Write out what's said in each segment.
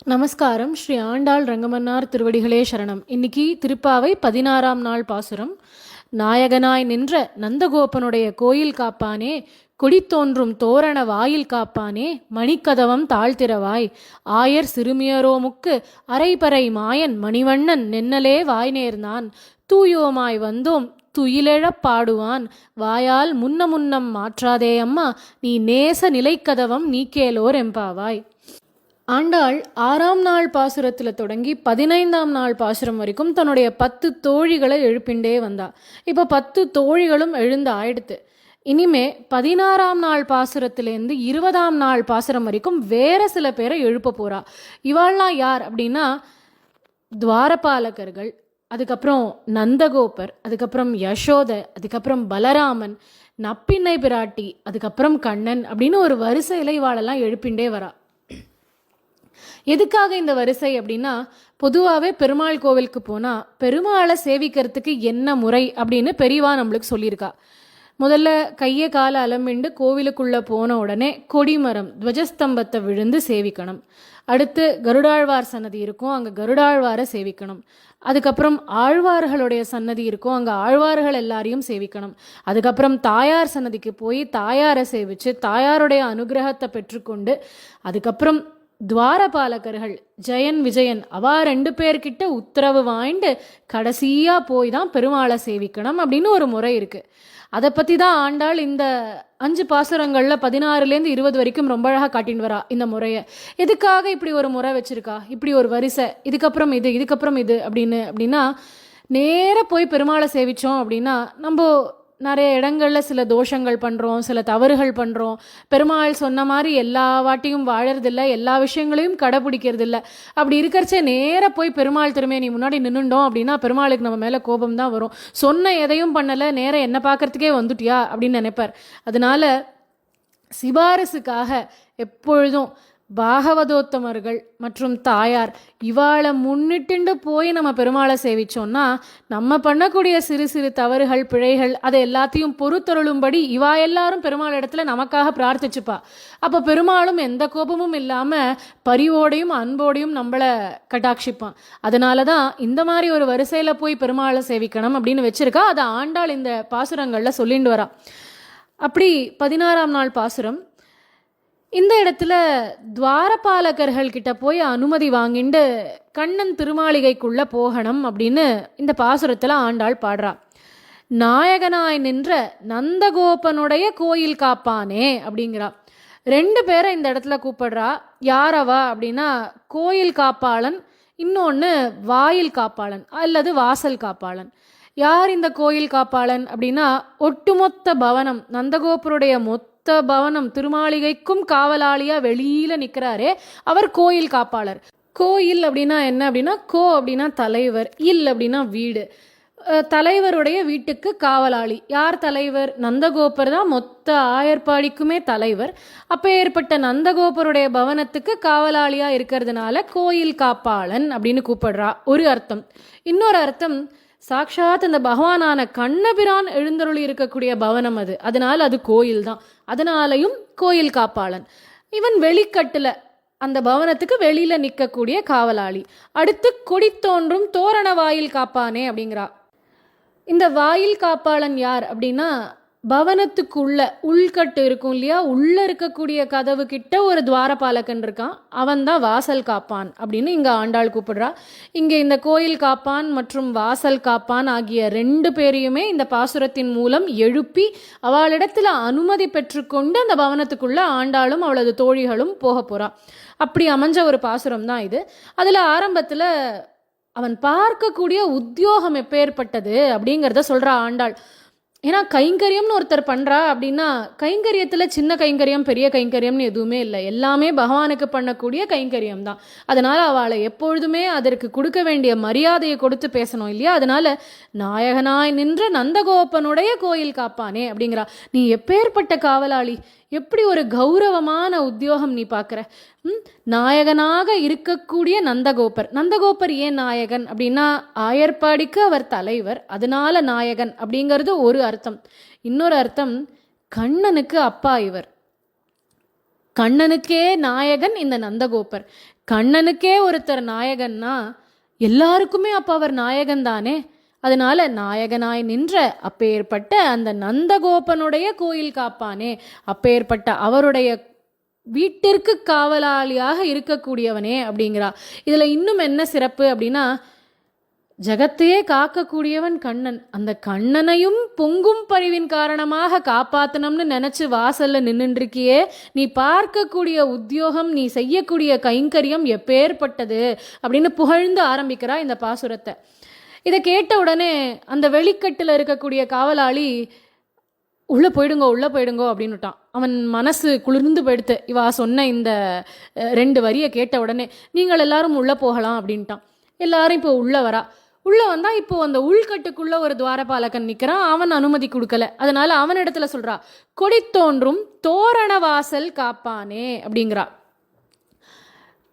நமஸ்காரம். ஸ்ரீ ஆண்டாள் ரங்கமன்னார் திருவடிகளே சரணம். இன்னைக்கு திருப்பாவை 16ஆம் நாள் பாசுரம். நாயகனாய் நின்ற நந்தகோபனுடைய கோயில் காப்பானே, கொடித்தோன்றும் தோரண வாயில் காப்பானே, மணிக்கதவம் தாழ்த்திரவாய், ஆயர் சிறுமியரோமுக்கு அரைபறை மாயன் மணிவண்ணன் நென்னலே வாய் நேர்ந்தான், தூயோமாய் வந்தோம் துயிலெழப் பாடுவான், வாயால் முன்னம் மாற்றாதே அம்மா, நீ நேச நிலைக்கதவம் நீக்கேலோர் எம்பாவாய். ஆண்டாள் 6ஆம் நாள் பாசுரத்தில் தொடங்கி 15ஆம் நாள் பாசுரம் வரைக்கும் தன்னுடைய 10 தோழிகளை எழுப்பிண்டே வந்தா. இப்போ 10 தோழிகளும் எழுந்து ஆயிடுத்து. இனிமே 16ஆம் நாள் பாசுரத்திலேருந்து 20ஆம் நாள் பாசுரம் வரைக்கும் வேற சில பேரை எழுப்ப போறா. இவாள்லாம் யார் அப்படின்னா, துவாரபாலகர்கள், அதுக்கப்புறம் நந்தகோபர், அதுக்கப்புறம் யசோத, அதுக்கப்புறம் பலராமன், நப்பிண்ணை பிராட்டி, அதுக்கப்புறம் கண்ணன் அப்படின்னு ஒரு வரிசையில் இவாளெல்லாம் எழுப்பிண்டே வரா. எதுக்காக இந்த வரிசை அப்படின்னா, பொதுவாகவே பெருமாள் கோவிலுக்கு போனால் பெருமாளை சேவிக்கிறதுக்கு என்ன முறை அப்படின்னு பெரியவா நம்மளுக்கு சொல்லியிருக்கா. முதல்ல கையை காலை அலம்பிண்டு கோவிலுக்குள்ளே போன உடனே கொடிமரம் துவஜஸ்தம்பத்தை விழுந்து சேவிக்கணும். அடுத்து கருடாழ்வார் சன்னதி இருக்கும், அங்கே கருடாழ்வாரை சேவிக்கணும். அதுக்கப்புறம் ஆழ்வார்களுடைய சன்னதி இருக்கும், அங்கே ஆழ்வார்கள் எல்லாரையும் சேவிக்கணும். அதுக்கப்புறம் தாயார் சன்னதிக்கு போய் தாயாரை சேவித்து தாயாருடைய அனுகிரகத்தை பெற்றுக்கொண்டு, அதுக்கப்புறம் துவாரபாலகர்கள் ஜெயன் விஜயன் அவா 2 பேர்கிட்ட உத்தரவு வாங்கிட்டு கடைசியாக போய் தான் பெருமாளை சேவிக்கணும் அப்படின்னு ஒரு முறை இருக்குது. அதை பற்றி தான் ஆண்டாள் இந்த 5 பாசுரங்களில் 16லேருந்து 20 வரைக்கும் ரொம்ப அழகாக காட்டின்னு வரா இந்த முறையை. எதுக்காக இப்படி ஒரு முறை வச்சுருக்கா, இப்படி ஒரு வரிசை, இதுக்கப்புறம் இது இதுக்கப்புறம் இது அப்படின்னா, நேராக போய் பெருமாளை சேவித்தோம் அப்படின்னா நம்ம நிறைய இடங்களில் சில தோஷங்கள் பண்ணுறோம், சில தவறுகள் பண்ணுறோம். பெருமாள் சொன்ன மாதிரி எல்லா வாட்டியும் வாழறதில்ல, எல்லா விஷயங்களையும் கடைப்பிடிக்கிறது இல்லை. அப்படி இருக்கிறச்சே நேராக போய் பெருமாள் திரும்பிய முன்னாடி நின்றுண்டோம் அப்படின்னா பெருமாளுக்கு நம்ம மேலே கோபம் தான் வரும். சொன்ன எதையும் பண்ணலை, நேராக என்ன பார்க்கறதுக்கே வந்துட்டியா அப்படின்னு நினைப்பார். அதனால சிபாரசுக்காக எப்பொழுதும் பாகவதோத்தமர்கள் மற்றும் தாயார் இவாளை முன்னிட்டு போய் நம்ம பெருமாளை சேவிச்சோம்னா நம்ம பண்ணக்கூடிய சிறு சிறு தவறுகள் பிழைகள் அதை எல்லாத்தையும் பொறுத்தருளும்படி இவா எல்லாரும் பெருமாள் இடத்துல நமக்காக பிரார்த்திச்சுப்பா. அப்போ பெருமாளும் எந்த கோபமும் இல்லாமல் பரிவோடையும் அன்போடையும் நம்மளை கட்டாட்சிப்பான். அதனால தான் இந்த மாதிரி ஒரு வரிசையில் போய் பெருமாளை சேவிக்கணும் அப்படின்னு வச்சிருக்கா. அதை ஆண்டாள் இந்த பாசுரங்களில் சொல்லிட்டு வரா. அப்படி 16ஆம் நாள் பாசுரம். இந்த இடத்துல துவாரபாலகர்கள் கிட்ட போய் அனுமதி வாங்கிண்டு கண்ணன் திருமாளிகைக்குள்ள போகணும் அப்படின்னு இந்த பாசுரத்தில் ஆண்டாள் பாடுறா. நாயகனாய் நின்ற நந்தகோபனுடைய கோயில் காப்பானே அப்படிங்கிறா. 2 பேரை இந்த இடத்துல கூப்பிடுறா. யாரவா அப்படின்னா, கோயில் காப்பாளன், இன்னொன்று வாயில் காப்பாளன் அல்லது வாசல் காப்பாளன். யார் இந்த கோயில் காப்பாளன் அப்படின்னா, ஒட்டுமொத்த பவனம் நந்தகோபருடைய பவனம் திருமாளிகைக்கும் காவலாளியா வெளியில நிற்கிறாரே அவர் கோயில் காப்பாளர். கோயில் அப்படின்னா என்ன அப்படின்னா, கோ அப்படின்னா தலைவர், இல் அப்படின்னா வீடு. தலைவருடைய வீட்டுக்கு காவலாளி. யார் தலைவர்? நந்தகோபர் தான் மொத்த ஆயர்பாடிக்குமே தலைவர். அப்போ ஏற்பட்ட நந்தகோபருடைய பவனத்துக்கு காவலாளியா இருக்கிறதுனால கோயில் காப்பாளன் அப்படின்னு கூப்பிடுறா. ஒரு அர்த்தம். இன்னொரு அர்த்தம், சாட்சாத் அந்த பகவானான கண்ணபிரான் எழுந்தருளி இருக்கக்கூடிய பவனம் அது, அதனால அது கோயில் தான். அதனாலையும் கோயில் காப்பாளன். இவன் வெளிக்கட்டுல அந்த பவனத்துக்கு வெளியில நிற்கக்கூடிய காவலாளி. அடுத்து கொடித்தோன்றும் தோரண வாயில் காப்பானே அப்படிங்கிறா. இந்த வாயில் காப்பாளன் யார் அப்படின்னா, பவனத்துக்குள்ள உள்கட்டு இருக்கும் இல்லையா, உள்ள இருக்கக்கூடிய கதவு கிட்ட ஒரு துவாரபாலகன் இருக்கான், அவன் தான் வாசல் காப்பான் அப்படின்னு இங்க ஆண்டாள் கூப்பிடுறா. இங்க இந்த கோயில் காப்பான் மற்றும் வாசல் காப்பான் ஆகிய 2 பேரையுமே இந்த பாசுரத்தின் மூலம் எழுப்பி அவளிடத்துல அனுமதி பெற்றுக்கொண்டு அந்த பவனத்துக்குள்ள ஆண்டாளும் அவளது தோழிகளும் போக போறா. அப்படி அமைஞ்ச ஒரு பாசுரம் தான் இது. அதுல ஆரம்பத்துல அவன் பார்க்கக்கூடிய உத்தியோகம் எப்பேற்பட்டது அப்படிங்கிறத சொல்றா ஆண்டாள். ஏன்னா கைங்கரியம்னு ஒருத்தர் பண்ணுறா அப்படின்னா, கைங்கரியத்தில் சின்ன கைங்கரியம் பெரிய கைங்கரியம்னு எதுவுமே இல்லை, எல்லாமே பகவானுக்கு பண்ணக்கூடிய கைங்கரியம் தான். அதனால் அவளை எப்பொழுதுமே அதற்கு கொடுக்க வேண்டிய மரியாதையை கொடுத்து பேசணும் இல்லையா. அதனால நாயகனாய் நின்ற நந்தகோபனுடைய கோயில் காப்பானே அப்படிங்கிறா. நீ எப்பேற்பட்ட காவலாளி, எப்படி ஒரு கௌரவமான உத்தியோகம் நீ பார்க்குற. நாயகனாக இருக்கக்கூடிய நந்தகோபர் ஏன் நாயகன் அப்படின்னா, ஆயர்பாடிக்கு அவர் தலைவர், அதனால நாயகன் அப்படிங்கிறது ஒரு அர்த்தம். இன்னொரு அர்த்தம், கண்ணனுக்கு அப்பா இவர். கண்ணனுக்கே நாயகன் இந்த நந்தகோபர். கண்ணனுக்கே ஒருத்தர் நாயகன்னா எல்லாருக்குமே அப்ப அவர் நாயகன் தானே. அதனால நாயகனாய் நின்ற அப்பேற்பட்ட அந்த நந்தகோபனுடைய கோயில் காப்பானே, அப்பேற்பட்ட அவருடைய வீட்டிற்கு காவலாளியாக இருக்கக்கூடியவனே அப்படிங்கிறா. இதுல இன்னும் என்ன சிறப்பு அப்படின்னா, ஜகத்தையே காக்கக்கூடியவன் கண்ணன். அந்த கண்ணனையும் பொங்கும் பரிவின் காரணமாக காப்பாத்தணும்னு நினைச்சு வாசல்ல நின்றுருக்கியே, நீ பார்க்கக்கூடிய உத்தியோகம், நீ செய்யக்கூடிய கைங்கரியம் எப்பேற்பட்டது அப்படின்னு புகழ்ந்து ஆரம்பிக்கிறா இந்த பாசுரத்தை. இதை கேட்ட உடனே அந்த வெளிக்கட்டில் இருக்கக்கூடிய காவலாளி உள்ளே போயிடுங்கோ அப்படின்னுட்டான். அவன் மனசு குளிர்ந்து போயிடுத்து இவா சொன்ன இந்த 2 வரியை கேட்ட உடனே. நீங்கள் எல்லாரும் உள்ளே போகலாம் அப்படின்ட்டான். எல்லாரும் இப்போ உள்ளே வரா. உள்ளே வந்தால் இப்போ அந்த உள்கட்டுக்குள்ளே ஒரு துவாரபாலகன் நிற்கிறான். அவன் அனுமதி கொடுக்கல. அதனால அவன் இடத்துல சொல்கிறா, கொடி தோன்றும் தோரண வாசல் காப்பானே அப்படிங்கிறா.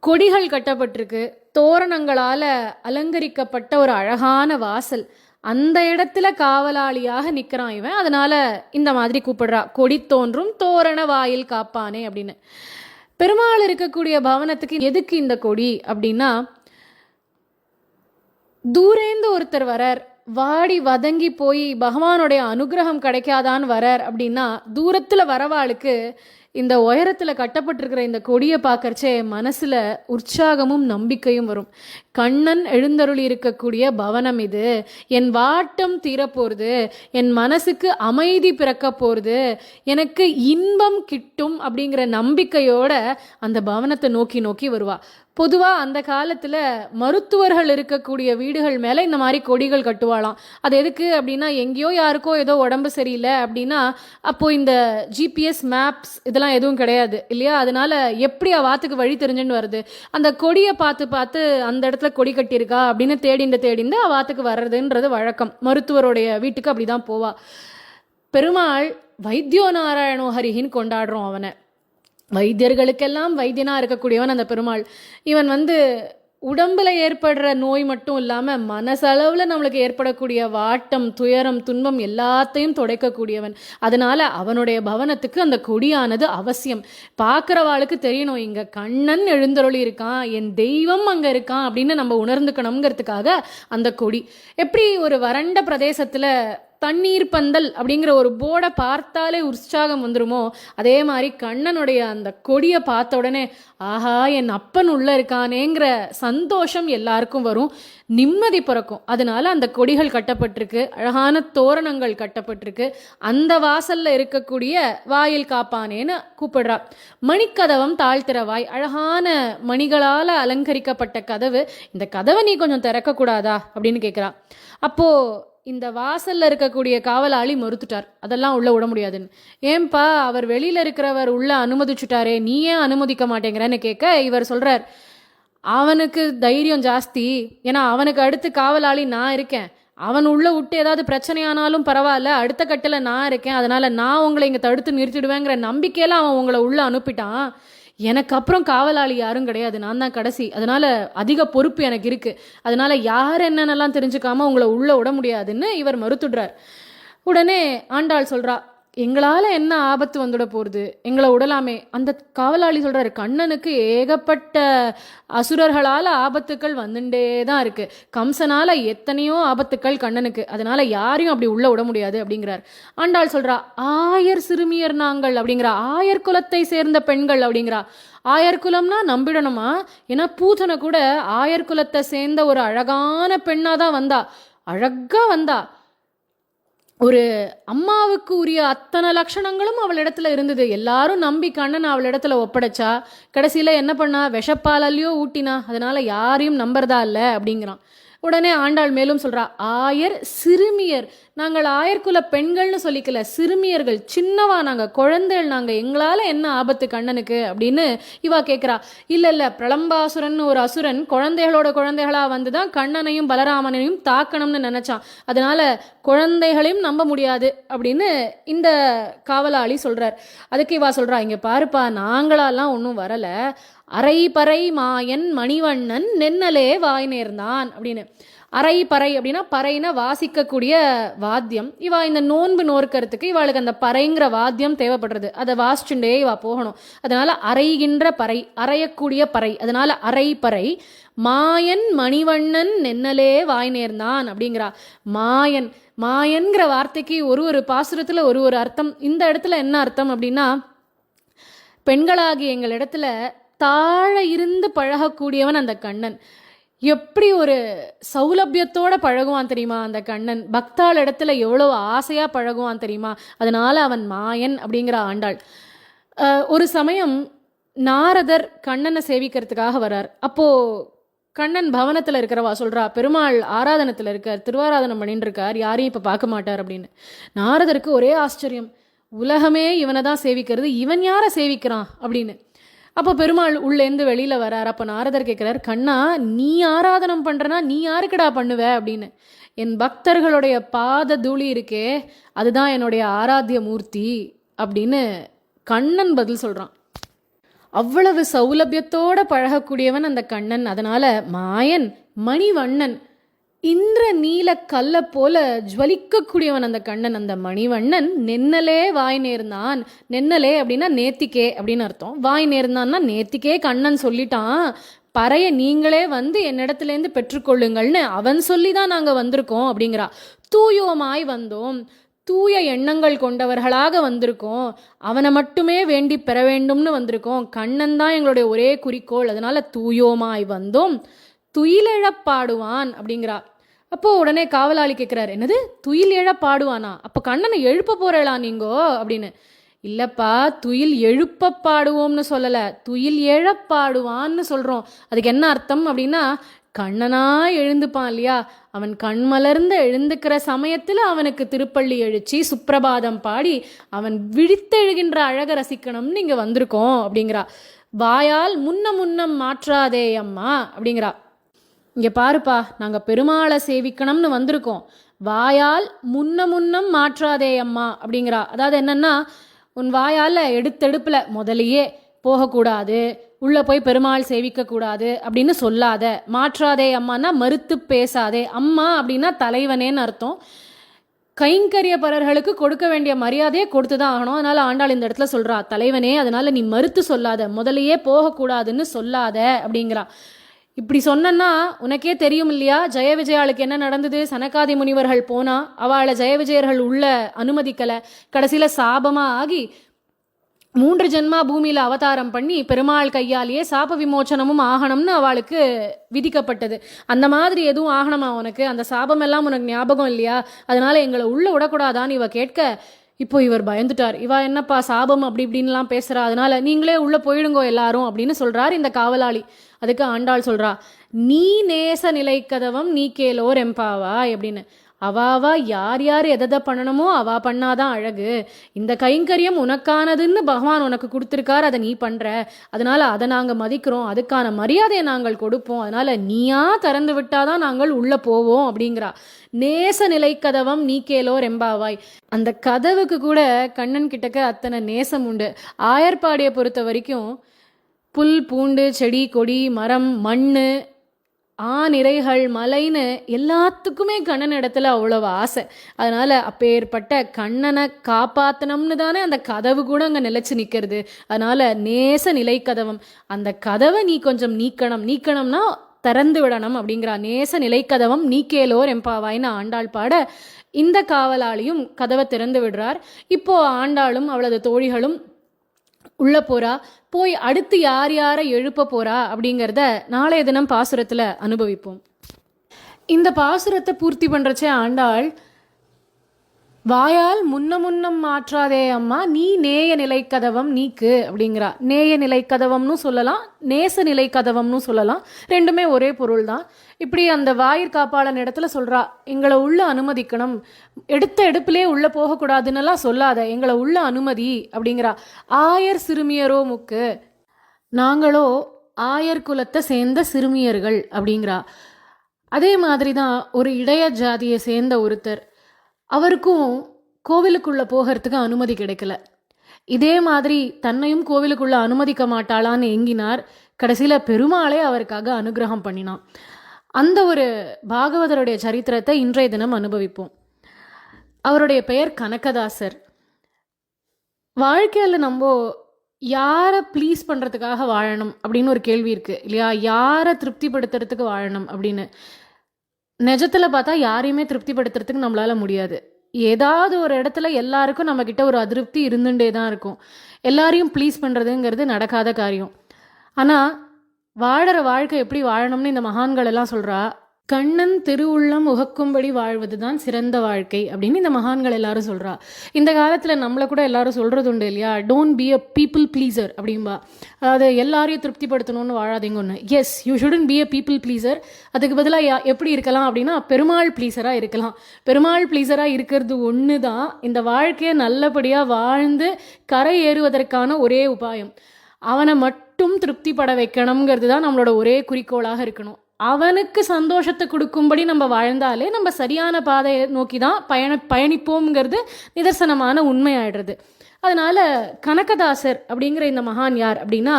கொடிகள் கட்டப்பட்டிருக்கு, தோரணங்களால் அலங்கரிக்கப்பட்ட ஒரு அழகான வாசல். அந்த இடத்துல காவலாளியாக நிற்கிறான் இவன். அதனால இந்த மாதிரி கூப்பிடுறா, கொடி தோன்றும் தோரண வாயில் காப்பானே அப்படின்னு. பெருமாள் இருக்கக்கூடிய பவனத்துக்கு எதுக்கு இந்த கொடி அப்படின்னா, தூரேந்து ஒருத்தர் வரார், வாடி வதங்கி போய் பகவானுடைய அனுகிரகம் கிடைக்காதான்னு வரார் அப்படின்னா, தூரத்தில் வரவாளுக்கு இந்த உயரத்தில் கட்டப்பட்டிருக்கிற இந்த கொடியை பார்க்கறச்சே மனசில் உற்சாகமும் நம்பிக்கையும் வரும். கண்ணன் எழுந்தருளி இருக்கக்கூடிய பவனம் இது, என் வாட்டம் தீரப்போகிறது, என் மனசுக்கு அமைதி பிறக்க போகிறது, எனக்கு இன்பம் கிட்டும் அப்படிங்கிற நம்பிக்கையோட அந்த பவனத்தை நோக்கி நோக்கி வருவா. பொதுவாக அந்த காலத்தில் மருத்துவர்கள் இருக்கக்கூடிய வீடுகள் மேலே இந்த மாதிரி கொடிகள் கட்டுவாளாம். அது எதுக்கு அப்படின்னா, எங்கேயோ யாருக்கோ ஏதோ உடம்பு சரியில்லை அப்படின்னா, அப்போது இந்த ஜிபிஎஸ் மேப்ஸ் இதெல்லாம் எதுவும் கிடையாது இல்லையா. அதனால எப்படி வாத்துக்கு வழி தெரிஞ்சுன்னு வருது, அந்த கொடியை பார்த்து பார்த்து அந்த இடத்துல கொடி கட்டியிருக்கா அப்படின்னு தேடிண்டு வாத்துக்கு வர்றதுன்றது வழக்கம். மருத்துவருடைய வீட்டுக்கு அப்படி தான் போவா. பெருமாள் வைத்தியோ நாராயணோ ஹரிஹின்னு கொண்டாடுறோம் அவனை. வைத்தியர்களுக்கெல்லாம் வைத்தியனா இருக்கக்கூடியவன் அந்த பெருமாள். இவன் உடம்புல ஏற்படுற நோய் மட்டும் இல்லாமல் மனசளவில் நம்மளுக்கு ஏற்படக்கூடிய வாட்டம், துயரம், துன்பம் எல்லாத்தையும் துடைக்கக்கூடியவன். அதனால அவனுடைய பவனத்துக்கு அந்த கொடியானது அவசியம். பார்க்குறவாளுக்கு தெரியணும், இங்கே கண்ணன் எழுந்தருளி இருக்கான், என் தெய்வம் அங்கே இருக்கான் அப்படின்னு நம்ம உணர்ந்துக்கணுங்கிறதுக்காக அந்த கொடி. எப்படி ஒரு வறண்ட பிரதேசத்தில் தண்ணீர் பந்தல் அப்படிங்கிற ஒரு போர்டை பார்த்தாலே உற்சாகம் வந்துருமோ, அதே மாதிரி கண்ணனுடைய அந்த கொடியை பார்த்த உடனே ஆஹா என் அப்பன் உள்ள இருக்கானேங்கிற சந்தோஷம் எல்லாருக்கும் வரும், நிம்மதி பிறக்கும். அதனால அந்த கொடிகள் கட்டப்பட்டிருக்கு, அழகான தோரணங்கள் கட்டப்பட்டிருக்கு. அந்த வாசல்ல இருக்கக்கூடிய வாயில் காப்பானேன்னு கூப்பிடுறா. மணிக்கதவம் தாழ்த்திரவாய், அழகான மணிகளால் அலங்கரிக்கப்பட்ட கதவு. இந்த கதவை நீ கொஞ்சம் திறக்கக்கூடாதா அப்படின்னு கேட்குறா. அப்போ இந்த வாசல்ல இருக்கக்கூடிய காவலாளி மறுத்துட்டார், அதெல்லாம் உள்ள விட முடியாதுன்னு. ஏன்பா, அவர் வெளியில இருக்கிறவர் உள்ள அனுமதிச்சுட்டாரே, நீ ஏன் அனுமதிக்க மாட்டேங்கிறன்னு கேட்க இவர் சொல்றார், அவனுக்கு தைரியம் ஜாஸ்தி, ஏன்னா அவனுக்கு அடுத்து காவலாளி நான் இருக்கேன், அவன் உள்ள விட்டு ஏதாவது பிரச்சனையானாலும் பரவாயில்ல, அடுத்த கட்டில் நான் இருக்கேன், அதனால நான் உங்களை இங்கே தடுத்து நிறுத்திடுவேங்கிற நம்பிக்கையில அவன் உங்களை உள்ள அனுப்பிட்டான். எனக்கு அப்புறம் காவலாளி யாரும் கிடையாது, நான் தான் கடைசி, அதனால அதிக பொறுப்பு எனக்கு இருக்கு, அதனால யார் என்னென்னலாம் தெரிஞ்சுக்காம உங்களை உள்ள விட முடியாதுன்னு இவர் மறுத்துடுறார். உடனே ஆண்டாள் சொல்றா, எங்களால் என்ன ஆபத்து வந்துட போகிறது, எங்களை விடலாமே. அந்த காவலாளி சொல்கிறாரு, கண்ணனுக்கு ஏகப்பட்ட அசுரர்களால் ஆபத்துக்கள் வந்துட்டே தான் இருக்குது, கம்சனால் எத்தனையோ ஆபத்துக்கள் கண்ணனுக்கு, அதனால் யாரையும் அப்படி உள்ளே விட முடியாது அப்படிங்கிறார். ஆண்டாள் சொல்கிறா, ஆயர் சிறுமியர் நாங்கள் அப்படிங்கிறா, ஆயர் குலத்தை சேர்ந்த பெண்கள் அப்படிங்கிறா. ஆயர் குலம்னா நம்பிடணுமா, ஏன்னா பூதனை கூட ஆயர் குலத்தை சேர்ந்த ஒரு அழகான பெண்ணாக தான் வந்தா, அழகாக வந்தா. ஒரு அம்மாவுக்கு உரிய அத்தனை லட்சணங்களும் அவளிடத்துல இருந்தது. எல்லாரும் நம்பி கண்ணன் அவளிடத்துல ஒப்படைச்சா, கடைசியில் என்ன பண்ணா, விஷப்பாலையோ ஊட்டினா, அதனால யாரையும் நம்புறதா இல்லை அப்படிங்கிறான். உடனே ஆண்டாள் மேலும் சொல்றா, ஆயர் சிறுமியர், நாங்கள் ஆயர்குல பெண்கள்னு சொல்லிக்கல, சிறுமியர்கள், சின்னவா, நாங்கள் குழந்தைகள், நாங்கள், எங்களால் என்ன ஆபத்து கண்ணனுக்கு அப்படின்னு இவா கேட்குறா. இல்லை இல்லை, பிரளம்பாசுரன் ஒரு அசுரன் குழந்தைகளோட குழந்தைகளாக வந்து தான் கண்ணனையும் பலராமனையும் தாக்கணும்னு நினச்சான், அதனால குழந்தைகளையும் நம்ப முடியாது அப்படின்னு இந்த காவலாளி சொல்கிறார். அதுக்கு இவா சொல்கிறா, இங்கே பாருப்பா, நாங்களாலாம் ஒன்றும் வரலை, அரை பறை மாயன் மணிவண்ணன் நென்னலே வாய் நேர்ந்தான் அப்படின்னு. அரை பறை அப்படின்னா பறைனா வாசிக்கக்கூடிய வாத்தியம். இவா இந்த நோன்பு நோர்க்கிறதுக்கு இவாளுக்கு அந்த பறைங்கிற வாத்தியம் தேவைப்படுறது. அதை வாசிச்சுட்டே இவா போகணும். அதனால அரைகின்ற பறை, அரையக்கூடிய பறை, அதனால அரை பறை. மாயன் மணிவண்ணன் நென்னலே வாய் நேர்ந்தான் அப்படிங்கிறா. மாயன், மாயன்கிற வார்த்தைக்கு ஒரு பாசுரத்துல ஒரு அர்த்தம். இந்த இடத்துல என்ன அர்த்தம் அப்படின்னா, பெண்களாகி எங்கள் இடத்துல தாழ இருந்து பழகக்கூடியவன் அந்த கண்ணன். எப்படி ஒரு சௌலபியத்தோட பழகுவான் தெரியுமா அந்த கண்ணன். பக்தாள் இடத்துல எவ்வளோ ஆசையா பழகுவான் தெரியுமா. அதனால அவன் மாயன் அப்படிங்கிற ஆண்டாள். ஒரு சமயம் நாரதர் கண்ணனை சேவிக்கிறதுக்காக வரார். அப்போ கண்ணன் பவனத்தில் இருக்கிறவா சொல்றா, பெருமாள் ஆராதனத்தில் இருக்கார், திருவாராதனம் பண்ணிட்டு இருக்கார், யாரையும் இப்போ பார்க்க மாட்டார் அப்படின்னு. நாரதருக்கு ஒரே ஆச்சரியம், உலகமே இவனை தான் சேவிக்கிறது, இவன் யாரை சேவிக்கிறான் அப்படின்னு. அப்போ பெருமாள் உள்ளேருந்து வெளியில் வரார். அப்போ நாரதர் கேட்குறார், கண்ணா நீ ஆராதனம் பண்ணுறனா நீ யாருக்குடா பண்ணுவ அப்படின்னு. என் பக்தர்களுடைய பாத தூளி இருக்கே அதுதான் என்னுடைய ஆராத்திய மூர்த்தி அப்படின்னு கண்ணன் பதில் சொல்கிறான். அவ்வளவு சௌலபியத்தோட பழகக்கூடியவன் அந்த கண்ணன். அதனால மாயன் மணிவண்ணன், இந்திர நீல கல்ல போல ஜுவலிக்கக்கூடியவன் அந்த கண்ணன். அந்த மணிவண்ணன் நென்னலே வாய் நேர்ந்தான். நென்னலே அப்படின்னா நேத்திக்கே அப்படின்னு அர்த்தம். வாய் நேர்ந்தான்னா நேத்திக்கே கண்ணன் சொல்லிட்டான், பறைய நீங்களே வந்து என்னிடத்துலேருந்து பெற்றுக்கொள்ளுங்கள்னு அவன் சொல்லி தான் நாங்கள் வந்திருக்கோம் அப்படிங்கிறா. தூயோமாய் வந்தோம், தூய எண்ணங்கள் கொண்டவர்களாக வந்திருக்கோம், அவனை மட்டுமே வேண்டி பெற வேண்டும்னு வந்திருக்கோம், கண்ணன் தான் எங்களுடைய ஒரே குறிக்கோள், அதனால தூயோமாய் வந்தோம், துயிலெழப்பாடுவான் அப்படிங்கிறா. அப்போ உடனே காவலாளி கேட்குறாரு, என்னது துயில் எழப்பாடுவானா, அப்போ கண்ணனை எழுப்ப போறேளா நீங்கோ அப்படின்னு. இல்லப்பா, துயில் எழுப்ப பாடுவோம்னு சொல்லலை, துயில் எழப்பாடுவான்னு சொல்கிறோம். அதுக்கு என்ன அர்த்தம் அப்படின்னா, கண்ணனா எழுந்துப்பான் இல்லையா, அவன் கண் மலர்ந்து எழுந்துக்கிற சமயத்தில் அவனுக்கு திருப்பள்ளி எழுச்சி சுப்பிரபாதம் பாடி அவன் விழித்தெழுகின்ற அழக ரசிக்கணும்னு இங்கே வந்திருக்கோம் அப்படிங்கிறா. வாயால் முன்னம் மாற்றாதே அம்மா அப்படிங்கிறா. இங்கே பாருப்பா, நாங்கள் பெருமாளை சேவிக்கணும்னு வந்திருக்கோம், வாயால் முன்னம் மாற்றாதே அம்மா அப்படிங்கிறா. அதாவது என்னன்னா, உன் வாயால் எடுத்தெடுப்பில் முதலையே போகக்கூடாது, உள்ளே போய் பெருமாள் சேவிக்கக்கூடாது அப்படின்னு சொல்லாத. மாற்றாதே அம்மானா மறுத்து பேசாதே. அம்மா அப்படின்னா தலைவனேன்னு அர்த்தம். கைங்கரியப்பரர்களுக்கு கொடுக்க வேண்டிய மரியாதையை கொடுத்து தான் ஆகணும். அதனால் ஆண்டாள் இந்த இடத்துல சொல்கிறா, தலைவனே, அதனால் நீ மறுத்து சொல்லாத, முதலையே போகக்கூடாதுன்னு சொல்லாத அப்படிங்கிறா. இப்படி சொன்னா உனக்கே தெரியும் இல்லையா, ஜெய விஜயாளுக்கு என்ன நடந்தது. சனகாதி முனிவர்கள் போனா அவளை ஜெய விஜயர்கள் உள்ள அனுமதிக்கலை. கடைசியில் சாபமாக ஆகி 3 ஜென்மா பூமியில் அவதாரம் பண்ணி பெருமாள் கையாலேயே சாப விமோச்சனமும் ஆகணும்னு அவளுக்கு விதிக்கப்பட்டது. அந்த மாதிரி எதுவும் ஆகணுமா உனக்கு, அந்த சாபம் எல்லாம் உனக்கு ஞாபகம் இல்லையா, அதனால எங்களை உள்ள விடக்கூடாதான்னு இவ கேட்க, இப்போ இவர் பயந்துட்டார். இவ என்னப்பா சாபம் அப்படி இப்படின்லாம் பேசுறா, அதனால நீங்களே உள்ள போயிடுங்கோ எல்லாரும் அப்படின்னு சொல்றார் இந்த காவலாளி. அதுக்கு ஆண்டாள் சொல்றா, நீ நேச நிலை கதவம் நீ கேளோர் எம்பாவாய் அப்படின்னு. அவாவா யார் யார் எதை பண்ணணுமோ அவா பண்ணாதான் அழகு. இந்த கைங்கரியம் உனக்கானதுன்னு பகவான் உனக்கு கொடுத்துருக்கார், அதை நீ பண்ற, அதனால அதை நாங்கள் மதிக்கிறோம், அதுக்கான மரியாதையை நாங்கள் கொடுப்போம், அதனால நீயா திறந்து விட்டாதான் நாங்கள் உள்ள போவோம் அப்படிங்கிறா. நேச நிலை கதவம் நீ கேளோர் எம்பாவாய். அந்த கதவுக்கு கூட கண்ணன் கிட்டக்க அத்தனை நேசம் உண்டு. ஆயர்பாடியை பொறுத்த வரைக்கும் புல் பூண்டு செடி கொடி மரம் மண் இறைகள் மலைன்னு எல்லாத்துக்குமே கண்ணன் இடத்துல அவ்வளவு ஆசை. அதனால அப்பேற்பட்ட கண்ணனை காப்பாத்தனம்னு தானே அந்த கதவு கூட அங்கே நிலைச்சு நிற்கிறது. அதனால நேச நிலை கதவம், அந்த கதவை நீ கொஞ்சம் நீக்கணும்னா திறந்து விடணும் அப்படிங்கிறா. நேச நிலை கதவம் நீக்கேலோர் எம்பாவாய்னு ஆண்டாள் பாட, இந்த காவலாளியும் கதவை திறந்து விடுறார். இப்போ ஆண்டாளும் அவளது தோழிகளும் உள்ள போறா. போய் அடுத்து யார் யாரை எழுப்ப போறா அப்படிங்கிறத நாளைய தினம் பாசுரத்துல அனுபவிப்போம். இந்த பாசுரத்தை பூர்த்தி பண்றச்சே ஆண்டாள், வாயால் முன்னம் மாற்றாதே அம்மா நீ நேய நிலை கதவம் நீக்கு அப்படிங்கிறா. நேய நிலை கதவம்னு சொல்லலாம், நேச நிலை கதவம்னு சொல்லலாம், ரெண்டுமே ஒரே பொருள் தான். இப்படி அந்த வாயிற் காப்பாளன் இடத்துல சொல்றா, எங்களை உள்ள அனுமதிக்கணும், எடுத்த எடுப்பிலே உள்ள போகக்கூடாதுன்னெல்லாம் சொல்லாத, எங்களை உள்ள அனுமதி அப்படிங்கிறா. ஆயர் சிறுமியரோ முக்கு, நாங்களோ ஆயர் குலத்தை சேர்ந்த சிறுமியர்கள் அப்படிங்கிறா. அதே மாதிரி தான் ஒரு இடைய ஜாதியை சேர்ந்த ஒருத்தர், அவருக்கும் கோவிலுக்குள்ளே போகிறதுக்கு அனுமதி கிடைக்கல. இதே மாதிரி தன்னையும் கோவிலுக்குள்ளே அனுமதிக்க மாட்டாளான்னு எங்கினார். கடைசியில் பெருமாளே அவருக்காக அனுகிரகம் பண்ணினான். அந்த ஒரு பாகவதருடைய சரித்திரத்தை இன்றைய தினம் அனுபவிப்போம். அவருடைய பெயர் கனகதாசர். வாழ்க்கையில் நம்ம யாரை ப்ளீஸ் பண்ணுறதுக்காக வாழணும் அப்படின்னு ஒரு கேள்வி இருக்குது இல்லையா? யாரை திருப்திப்படுத்துறதுக்கு வாழணும் அப்படின்னு நிஜத்தில் பார்த்தா யாரையுமே திருப்திப்படுத்துறதுக்கு நம்மளால் முடியாது. ஏதாவது ஒரு இடத்துல எல்லாருக்கும் நம்மக்கிட்ட ஒரு அதிருப்தி இருந்துகிட்டே தான் இருக்கும். எல்லாரையும் ப்ளீஸ் பண்ணுறதுங்கிறது நடக்காத காரியம். ஆனால் வாழற வாழ்க்கை எப்படி வாழணும்னு இந்த மகான்கள் எல்லாம் சொல்கிறா. கண்ணன் திருவுள்ளம் உகக்கும்படி வாழ்வது தான் சிறந்த வாழ்க்கை அப்படின்னு இந்த மகான்கள் எல்லாரும் சொல்கிறா. இந்த காலத்தில் நம்மளை கூட எல்லாரும் சொல்கிறது உண்டு இல்லையா? Don't be a people pleaser அப்படின்பா. அதாவது எல்லாரையும் திருப்திப்படுத்தணும்னு வாழாதீங்க ஒன்று. Yes, you shouldn't be a people pleaser. அதுக்கு பதிலாக எப்படி இருக்கலாம் அப்படின்னா பெருமாள் ப்ளீசராக இருக்கலாம். பெருமாள் ப்ளீசராக இருக்கிறது ஒன்று தான் இந்த வாழ்க்கையை நல்லபடியாக வாழ்ந்து கரை ஏறுவதற்கான ஒரே உபாயம். அவனை மட்டும் திருப்திப்பட வைக்கணுங்கிறது தான் நம்மளோட ஒரே குறிக்கோளாக இருக்கணும். அவனுக்கு சந்தோஷத்தை கொடுக்கும்படி நம்ம வாழ்ந்தாலே நம்ம சரியான பாதையை நோக்கி தான் பயணிப்போம்ங்கிறது நிதர்சனமான உண்மையாயிடுறது. அதனால கனகதாசர் அப்படிங்கிற இந்த மகான் யார் அப்படின்னா,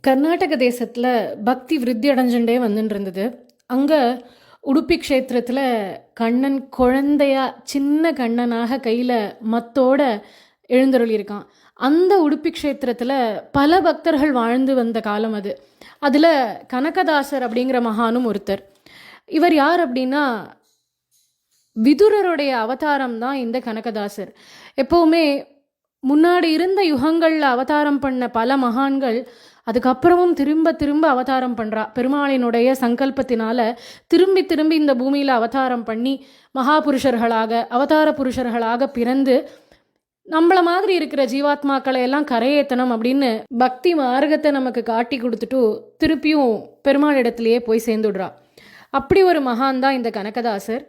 கர்நாடக தேசத்தில் பக்தி விருத்தி அடைஞ்சுட்டே வந்துட்டு இருந்தது. அங்கே உடுப்பி க்ஷேத்திரத்தில் கண்ணன் குழந்தையா சின்ன கண்ணனாக கையில் மத்தோட எழுந்தருளியிருக்கான். அந்த உடுப்பி க்ஷேத்திரத்தில் பல பக்தர்கள் வாழ்ந்து வந்த காலம் அது. அதில் கனகதாசர் அப்படிங்கிற மகானும் ஒருத்தர். இவர் யார் அப்படின்னா விதுரருடைய அவதாரம் தான் இந்த கனகதாசர். எப்போவுமே முன்னாடி இருந்த யுகங்களில் அவதாரம் பண்ண பல மகான்கள் அதுக்கப்புறமும் திரும்ப திரும்ப அவதாரம் பண்ணுறா. பெருமாளினுடைய சங்கல்பத்தினால திரும்பி திரும்பி இந்த பூமியில் அவதாரம் பண்ணி மகாபுருஷர்களாக அவதார புருஷர்களாக பிறந்து நம்மள மாதிரி இருக்கிற ஜீவாத்மாக்களை எல்லாம் கரையேத்தனம் அப்படின்னு பக்தி மார்க்கத்தை நமக்கு காட்டி கொடுத்துட்டு திருப்பியும் பெருமாள் இடத்துலையே போய் சேர்ந்துடுறா. அப்படி ஒரு மகான் தான் இந்த கனகதாசர்.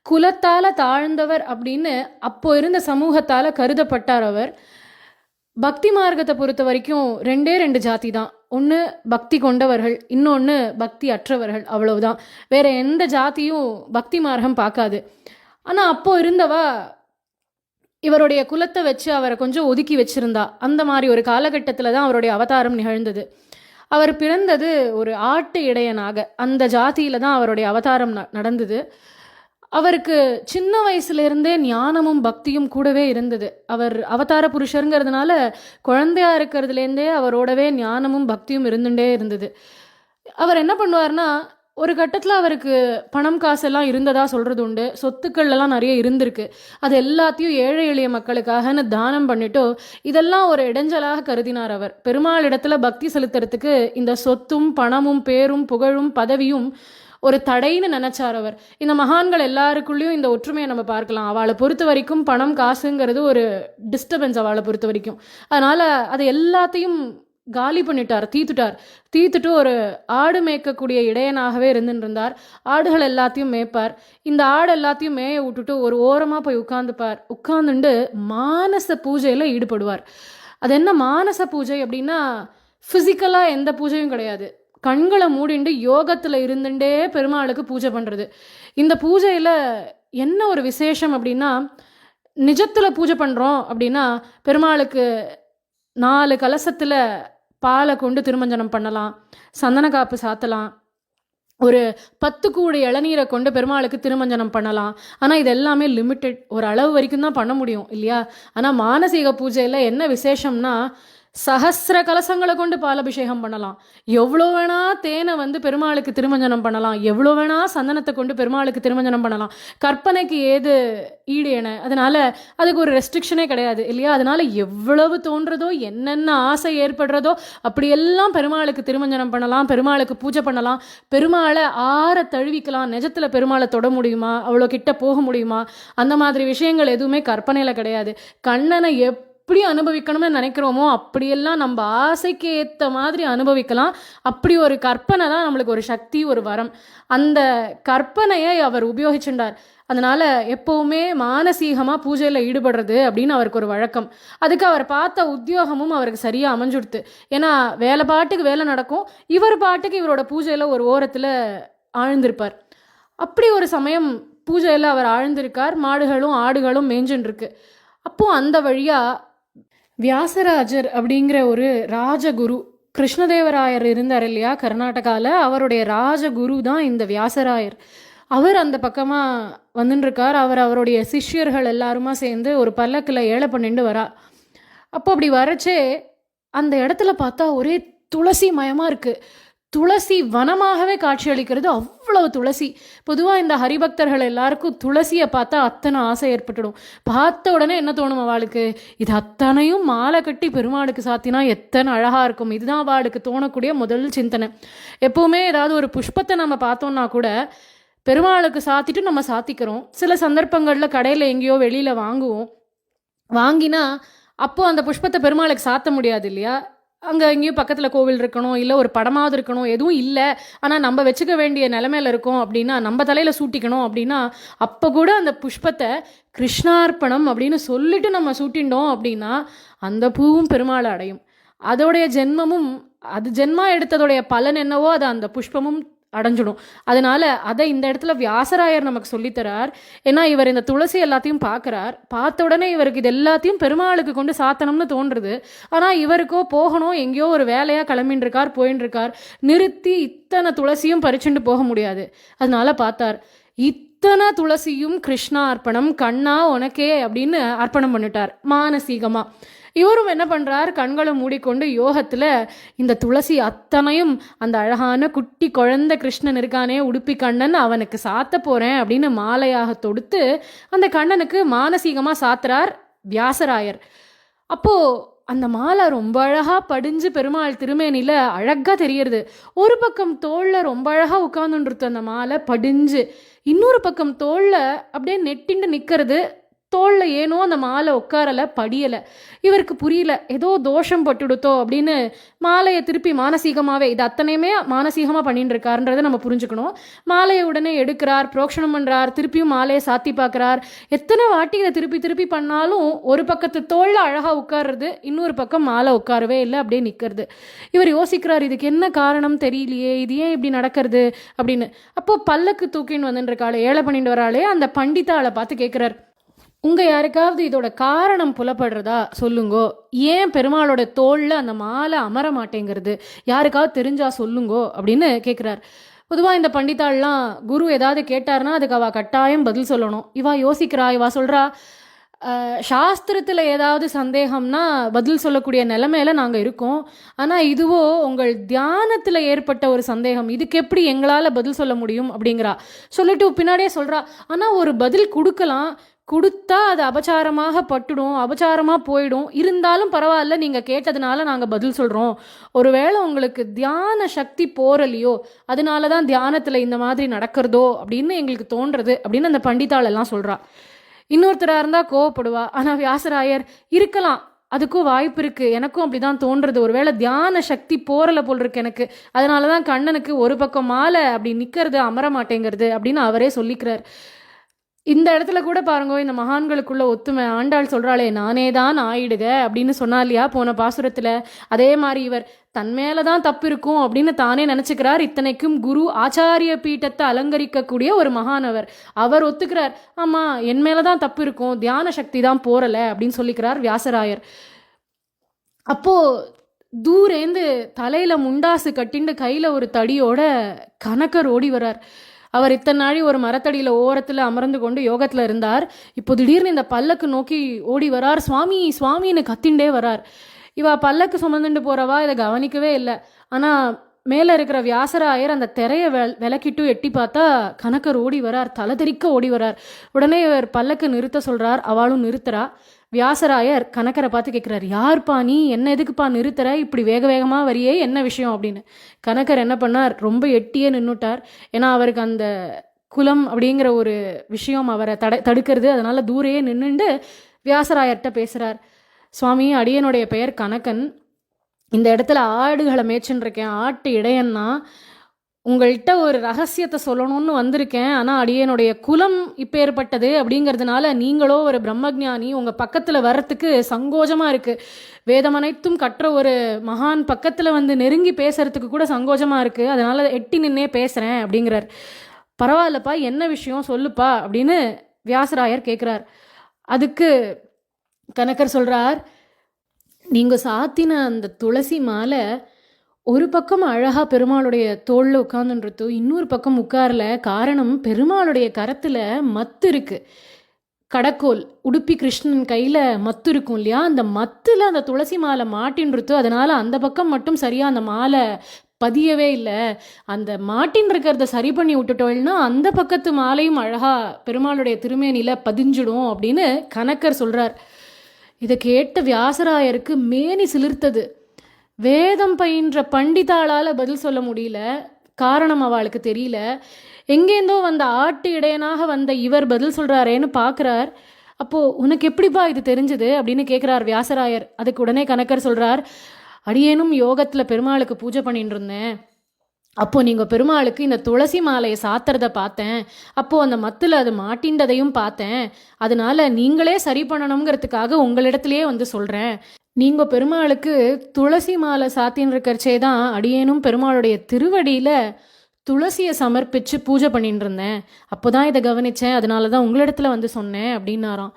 குலத்தால் தாழ்ந்தவர் அப்படின்னு அப்போ இருந்த சமூகத்தால் கருதப்பட்டார் அவர். பக்தி மார்க்கத்தை பொறுத்த வரைக்கும் ரெண்டு ஜாதி தான். ஒன்று பக்தி கொண்டவர்கள், இன்னொன்று பக்தி அற்றவர்கள், அவ்வளவுதான். வேற எந்த ஜாதியும் பக்தி மார்க்கம் பார்க்காது. ஆனால் அப்போ இருந்தவா இவருடைய குலத்தை வச்சு அவரை கொஞ்சம் ஒதுக்கி வச்சிருந்தா. அந்த மாதிரி ஒரு காலகட்டத்தில் தான் அவருடைய அவதாரம் நிகழ்ந்தது. அவர் பிறந்தது ஒரு ஆட்டு இடையனாக. அந்த ஜாதியில் தான் அவருடைய அவதாரம் நடந்தது. அவருக்கு சின்ன வயசுலேருந்தே ஞானமும் பக்தியும் கூடவே இருந்தது. அவர் அவதார புருஷருங்கிறதுனால குழந்தையா இருக்கிறதுலேருந்தே அவரோடவே ஞானமும் பக்தியும் இருந்துகிட்டே இருந்தது. அவர் என்ன பண்ணுவார்னா, ஒரு கட்டத்தில் அவருக்கு பணம் காசெல்லாம் இருந்ததா சொல்கிறது உண்டு. சொத்துக்கள்லாம் நிறைய இருந்திருக்கு. அது எல்லாத்தையும் ஏழை எளிய மக்களுக்காகன்னு தானம் பண்ணிட்டு இதெல்லாம் ஒரு இடைஞ்சலாக கருதினார் அவர். பெருமாள் இடத்துல பக்தி செலுத்துறதுக்கு இந்த சொத்தும் பணமும் பேரும் புகழும் பதவியும் ஒரு தடைன்னு நினைச்சார் அவர். இந்த மகான்கள் எல்லாருக்குள்ளேயும் இந்த ஒற்றுமையை நம்ம பார்க்கலாம். அவளை பொறுத்த வரைக்கும் பணம் காசுங்கிறது ஒரு டிஸ்டர்பன்ஸ் அவளை பொறுத்த வரைக்கும். அதனால அது எல்லாத்தையும் காலி பண்ணிட்டார், தீத்துட்டு ஒரு ஆடு மேய்க்கக்கூடிய இடையனாகவே இருந்துட்டு ஆடுகள் எல்லாத்தையும் மேய்ப்பார். இந்த ஆடு எல்லாத்தையும் மேய விட்டுட்டு ஒரு ஓரமாக போய் உட்கார்ந்துட்டு மானச பூஜையில் ஈடுபடுவார். அது என்ன மானச பூஜை அப்படின்னா, ஃபிசிக்கலாக எந்த பூஜையும் கிடையாது. கண்களை மூடிண்டு யோகத்தில் இருந்துட்டே பெருமாளுக்கு பூஜை பண்ணுறது. இந்த பூஜையில் என்ன ஒரு விசேஷம் அப்படின்னா, நிஜத்தில் பூஜை பண்ணுறோம் அப்படின்னா பெருமாளுக்கு 4 கலசத்தில் பாலை கொண்டு திருமஞ்சனம் பண்ணலாம், சந்தன காப்பு சாத்தலாம், ஒரு 10 கூடை இளநீரை கொண்டு பெருமாளுக்கு திருமஞ்சனம் பண்ணலாம். ஆனால் இது எல்லாமே லிமிட்டெட், ஒரு அளவு வரைக்கும் தான் பண்ண முடியும் இல்லையா? ஆனால் மானசீக பூஜையில் என்ன விசேஷம்னா, சஹஸ்ர கலசங்களை கொண்டு பாலபிஷேகம் பண்ணலாம். எவ்வளோ வேணா தேனை பெருமாளுக்கு திருமஞ்சனம் பண்ணலாம், எவ்வளோ வேணா சந்தனத்தை கொண்டு பெருமாளுக்கு திருமஞ்சனம் பண்ணலாம். கற்பனைக்கு ஏது ஈடு என. அதனால அதுக்கு ஒரு ரெஸ்ட்ரிக்ஷனே கிடையாது இல்லையா? அதனால எவ்வளவு தோன்றதோ, என்னென்ன ஆசை ஏற்படுறதோ அப்படியெல்லாம் பெருமாளுக்கு திருமஞ்சனம் பண்ணலாம், பெருமாளுக்கு பூஜை பண்ணலாம், பெருமாளை ஆற தழுவிக்கலாம். நிஜத்தில் பெருமாளை தொட முடியுமா, அவ்வளோ கிட்ட போக முடியுமா, அந்த மாதிரி விஷயங்கள் எதுவுமே கற்பனையில் கிடையாது. கண்ணனை எப்படி அனுபவிக்கணும்னு நினைக்கிறோமோ அப்படியெல்லாம் நம்ம ஆசைக்கு ஏற்ற மாதிரி அனுபவிக்கலாம். அப்படி ஒரு கற்பனை தான் நம்மளுக்கு ஒரு சக்தி, ஒரு வரம். அந்த கற்பனையை அவர் உபயோகிச்சுட்டார். அதனால எப்பவுமே மானசீகமாக பூஜையில் ஈடுபடுறது அப்படின்னு அவருக்கு ஒரு வழக்கம். அதுக்கு அவர் பார்த்த உத்தியோகமும் அவருக்கு சரியாக அமைஞ்சுடுத்து. ஏன்னா வேலை பாட்டுக்கு வேலை நடக்கும், இவர் பாட்டுக்கு இவரோட பூஜையில் ஒரு ஓரத்தில் ஆழ்ந்திருப்பார். அப்படி ஒரு சமயம் பூஜையில் அவர் ஆழ்ந்திருக்கார். மாடுகளும் ஆடுகளும் மேய்ஞ்சுன்னு இருக்கு. அப்போது அந்த வழியாக வியாசராஜர் அப்படிங்கிற ஒரு ராஜகுரு கிருஷ்ணதேவராயர் இருந்தார் இல்லையா கர்நாடகாவில், அவருடைய ராஜகுரு தான் இந்த வியாசராயர். அவர் அந்த பக்கமாக வந்துட்டுருக்கார். அவருடைய சிஷ்யர்கள் எல்லாருமா சேர்ந்து ஒரு பல்லக்கில் ஏழை பண்ணிட்டு வரா. அப்போ அப்படி வரச்சே அந்த இடத்துல பார்த்தா ஒரே துளசி மயமாக இருக்குது. துளசி வனமாகவே காட்சி அளிக்கிறது. அவ்வளவு துளசி. பொதுவாக இந்த ஹரிபக்தர்கள் எல்லாருக்கும் துளசியை பார்த்தா அத்தனை ஆசை ஏற்பட்டுடும். பார்த்த உடனே என்ன தோணும் அவளுக்கு, இது அத்தனையும் மாலை கட்டி பெருமாளுக்கு சாத்தினா எத்தனை அழகாக இருக்கும். இதுதான் அவளுக்கு தோணக்கூடிய முதல் சிந்தனை. எப்போவுமே ஏதாவது ஒரு புஷ்பத்தை நம்ம பார்த்தோம்னா கூட பெருமாளுக்கு சாத்திட்டு நம்ம சாத்திக்கிறோம். சில சந்தர்ப்பங்களில் கடையில் எங்கேயோ வெளியில் வாங்கினா அப்போது அந்த புஷ்பத்தை பெருமாளுக்கு சாத்த முடியாது இல்லையா. அங்கே எங்கேயும் பக்கத்தில் கோவில் இருக்கணும், இல்லை ஒரு படமாவது இருக்கணும், எதுவும் இல்லை, ஆனால் நம்ம வச்சுக்க வேண்டிய நிலைமையில இருக்கோம் அப்படின்னா, நம்ம தலையில் சூட்டிக்கணும் அப்படின்னா, அப்போ கூட அந்த புஷ்பத்தை கிருஷ்ணார்ப்பணம் அப்படின்னு சொல்லிட்டு நம்ம சூட்டிண்டோம் அப்படின்னா அந்த பூவும் பெருமாளை அடையும். அதோடைய ஜென்மமும், அது ஜென்மா எடுத்ததோடைய பலன் என்னவோ அதை அந்த புஷ்பமும் அடைஞ்சிடும். அதனால அதை இந்த இடத்துல வியாசராயர் நமக்கு சொல்லித்தரார். ஏன்னா இவர் இந்த துளசி எல்லாத்தையும் பார்க்குறார். பார்த்த உடனே இவருக்கு இது எல்லாத்தையும் பெருமாளுக்கு கொண்டு சாத்தனம்னு தோன்றுறது. ஆனால் இவருக்கோ போகணும், எங்கேயோ ஒரு வேலையாக கிளம்பின்னு இருக்கார், போயின்னு இருக்கார். நிறுத்தி இத்தனை துளசியும் பறிச்சுட்டு போக முடியாது. அதனால பார்த்தார், இத்தனை துளசியும் கிருஷ்ணா அர்ப்பணம், கண்ணா உனக்கே அப்படின்னு அர்ப்பணம் பண்ணிட்டார் மானசீகமாக. இவரும் என்ன பண்ணுறார், கண்களை மூடிக்கொண்டு யோகத்தில் இந்த துளசி அத்தனையும் அந்த அழகான குட்டி குழந்தை கிருஷ்ணன் இருக்கானே உடுப்பி கண்ணன், அவனுக்கு சாத்த போகிறேன் அப்படின்னு மாலையாக தொடுத்து அந்த கண்ணனுக்கு மானசீகமாக சாத்துறார் வியாசராயர். அப்போது அந்த மாலை ரொம்ப அழகாக படிஞ்சு பெருமாள் திருமேனியில் அழகாக தெரியறது. ஒரு பக்கம் தோளில் ரொம்ப அழகாக உட்காந்துருக்கு அந்த மாலை படிஞ்சு, இன்னொரு பக்கம் தோளில் அப்படியே நெட்டிண்டு நிற்கிறது. தோளில் ஏனோ அந்த மாலை உட்காரலை, படியலை. இவருக்கு புரியல, ஏதோ தோஷம் பட்டுடுத்தோ அப்படின்னு மாலையை திருப்பி மானசீகமாகவே, இது அத்தனையுமே மானசீகமாக பண்ணிட்டு இருக்காருன்றதை நம்ம புரிஞ்சுக்கணும். மாலையை உடனே எடுக்கிறார், புரோக்ஷனம் பண்ணுறார், திருப்பியும் மாலையை சாத்தி பார்க்குறார். எத்தனை வாட்டி இதை திருப்பி திருப்பி பண்ணாலும் ஒரு பக்கத்து தோளில் அழகாக உட்காருறது, இன்னொரு பக்கம் மாலை உட்காரவே இல்லை, அப்படியே நிற்கிறது. இவர் யோசிக்கிறார், இதுக்கு என்ன காரணம் தெரியலையே, இது ஏன் இப்படி நடக்கிறது அப்படின்னு. அப்போது பல்லக்கு தூக்கின்னு வந்துருக்காளே, ஏழை பண்ணிட்டு வராளே அந்த பண்டிதாளை பார்த்து கேட்குறார், உங்கள் யாருக்காவது இதோட காரணம் புலப்படுறதா சொல்லுங்கோ, ஏன் பெருமாளோட தோளில் அந்த மாலை அமர மாட்டேங்கிறது, யாருக்காவது தெரிஞ்சா சொல்லுங்கோ அப்படின்னு கேட்குறார். பொதுவாக இந்த பண்டிதாள்லாம் குரு ஏதாவது கேட்டார்னா அதுக்கு அவள் கட்டாயம் பதில் சொல்லணும். இவா யோசிக்கிறா, இவா சொல்கிறா, சாஸ்திரத்தில் ஏதாவது சந்தேகம்னா பதில் சொல்லக்கூடிய நிலைமையில நாங்கள் இருக்கோம். ஆனால் இதுவோ உங்கள் தியானத்தில் ஏற்பட்ட ஒரு சந்தேகம், இதுக்கு எப்படி எங்களால் பதில் சொல்ல முடியும் அப்படிங்கிறா. சொல்லிட்டு பின்னாடியே சொல்கிறா, ஆனால் ஒரு பதில் கொடுத்தா அது அபச்சாரமாக பட்டுடும், அபச்சாரமாக போயிடும். இருந்தாலும் பரவாயில்ல, நீங்கள் கேட்டதுனால நாங்கள் பதில் சொல்கிறோம். ஒருவேளை உங்களுக்கு தியான சக்தி போரலையோ, அதனால தான் தியானத்தில் இந்த மாதிரி நடக்கிறதோ அப்படின்னு எங்களுக்கு தோன்றது அப்படின்னு அந்த பண்டிதாளெல்லாம் சொல்கிறா. இன்னொருத்தராக இருந்தால் கோவப்படுவா. ஆனால் வியாசராயர், இருக்கலாம், அதுக்கும் வாய்ப்பு இருக்குது, எனக்கும் அப்படி தான் தோன்றுறது, ஒருவேளை தியான சக்தி போரலை போல் இருக்கு எனக்கு, அதனால தான் கண்ணனுக்கு ஒரு பக்கம் மாலை அப்படி நிற்கிறது, அமர மாட்டேங்கிறது அப்படின்னு அவரே சொல்லிக்கிறார். இந்த இடத்துல கூட பாருங்க, இந்த மகான்களுக்குள்ள ஒத்துமை. ஆண்டாள் சொல்கிறாளே, நானே தான் ஆயிடுக அப்படின்னு சொன்னா இல்லையா போன பாசுரத்தில். அதே மாதிரி இவர் தன் மேலே தான் தப்பு இருக்கும் அப்படின்னு தானே நினச்சிக்கிறார். இத்தனைக்கும் குரு ஆச்சாரிய பீட்டத்தை அலங்கரிக்கக்கூடிய ஒரு மகானவர். அவர் ஒத்துக்கிறார், ஆமாம் என் மேலே தான் தப்பு இருக்கும், தியான சக்தி தான் போரலை அப்படின்னு சொல்லிக்கிறார் வியாசராயர். அப்போது தூரேந்து தலையில் முண்டாசு கட்டிண்டு கையில் ஒரு தடியோட கனகர் ஓடி வரார். அவர் இத்தனை நாளி ஒரு மரத்தடியில் ஓரத்தில் அமர்ந்து கொண்டு யோகத்தில் இருந்தார். இப்போ திடீர்னு இந்த பல்லக்கு நோக்கி ஓடி வரார். சுவாமி சுவாமின்னு கத்திண்டே வரார். இவ பல்லக்கு சுமந்துட்டு போகிறவா இதை கவனிக்கவே இல்லை. ஆனால் மேலே இருக்கிற வியாசராயர் அந்த திரையை விளக்கிட்டு எட்டி பார்த்தா கனகர் ஓடி வரார், தலை தெறிக்க ஓடி வரார். உடனே இவர் பல்லக்கு நிறுத்த சொல்கிறார், அவளும் நிறுத்துறா. வியாசராயர் கனகரை பார்த்து கேட்குறாரு, யார்ப்பா நீ, என்ன எதுக்குப்பா நிறுத்துற, இப்படி வேக வேகமாக வரியே, என்ன விஷயம் அப்படின்னு. கனகர் என்ன பண்ணார், ரொம்ப எட்டியே நின்றுட்டார். ஏன்னா அவருக்கு அந்த குலம் அப்படிங்கிற ஒரு விஷயம் அவரை தடுக்கிறது. அதனால தூரையே நின்றுண்டு வியாசராயர்கிட்ட பேசுகிறார். சுவாமி, அடியனுடைய பெயர் கனகன், இந்த இடத்துல ஆடுகளை மேய்ச்சின்னு இருக்கேன், ஆட்டு இடையன்னா. உங்கள்கிட்ட ஒரு ரகசியத்தை சொல்லணும்னு வந்திருக்கேன். ஆனால் அடியனுடைய குலம் இப்போ ஏற்பட்டது அப்படிங்கிறதுனால நீங்களோ ஒரு பிரம்மஜானி, உங்கள் பக்கத்தில் வர்றதுக்கு சங்கோஜமாக இருக்குது. வேதம் அனைத்தும் கற்ற ஒரு மகான் பக்கத்தில் வந்து நெருங்கி பேசுறதுக்கு கூட சங்கோஜமாக இருக்குது. அதனால் எட்டி நின்னே பேசுகிறேன் அப்படிங்கிறார். பரவாயில்லப்பா, என்ன விஷயம் சொல்லுப்பா அப்படின்னு வியாசராயர் கேட்குறார். அதுக்கு கனகர் சொல்கிறார், நீங்கள் சாத்தின அந்த துளசி மாலை ஒரு பக்கம் அழகா பெருமாளுடைய தோள்ல உட்கார்ந்துன்றது, இன்னொரு பக்கம் உட்காரல. காரணம், பெருமாளுடைய கரத்துல மத்து இருக்கு. கடக்கோல், உடுப்பி கிருஷ்ணன் கையில மத்து இருக்கும் இல்லையா, அந்த மத்துல அந்த துளசி மாலை மாட்டின்றது. அதனால அந்த பக்கம் மட்டும் சரியா அந்த மாலை பதியவே இல்லை. அந்த மாட்டின் இருக்கிறத சரி பண்ணி விட்டுட்டோம்னா அந்த பக்கத்து மாலையும் அழகா பெருமாளுடைய திருமேனில பதிஞ்சிடும் அப்படின்னு கணக்கர் சொல்றார். இதை கேட்ட வியாசராயருக்கு மேனி சிலிர்த்தது. வேதம் பயின்ற பண்டிதாளால் பதில் சொல்ல முடியல. காரணம் அவளுக்கு தெரியல. எங்கேருந்தோ வந்த ஆட்டு இடையனாக வந்த இவர் பதில் சொல்கிறாரேன்னு பார்க்குறார். அப்போது உனக்கு எப்படிப்பா இது தெரிஞ்சுது அப்படின்னு கேட்குறார் வியாசராயர். அதுக்கு உடனே கணக்கர் சொல்கிறார், அடியேனும் யோகத்தில் பெருமாளுக்கு பூஜை பண்ணிட்டு இருந்தேன். அப்போது நீங்கள் பெருமாளுக்கு இந்த துளசி மாலையை சாத்துறதை பார்த்தேன். அப்போது அந்த மத்தில் அது மாட்டின்றதையும் பார்த்தேன். அதனால நீங்களே சரி பண்ணணுங்கிறதுக்காக உங்களிடத்துலையே வந்து சொல்கிறேன். நீங்கள் பெருமாளுக்கு துளசி மாலை சாத்தின்னு இருக்கிறச்சே தான் அடியேனும் பெருமாளுடைய திருவடியில் துளசியை சமர்ப்பித்து பூஜை பண்ணிட்டு இருந்தேன். அப்போ தான் இதை கவனித்தேன். அதனால தான் உங்களிடத்துல வந்து சொன்னேன் அப்படின்னாராம்.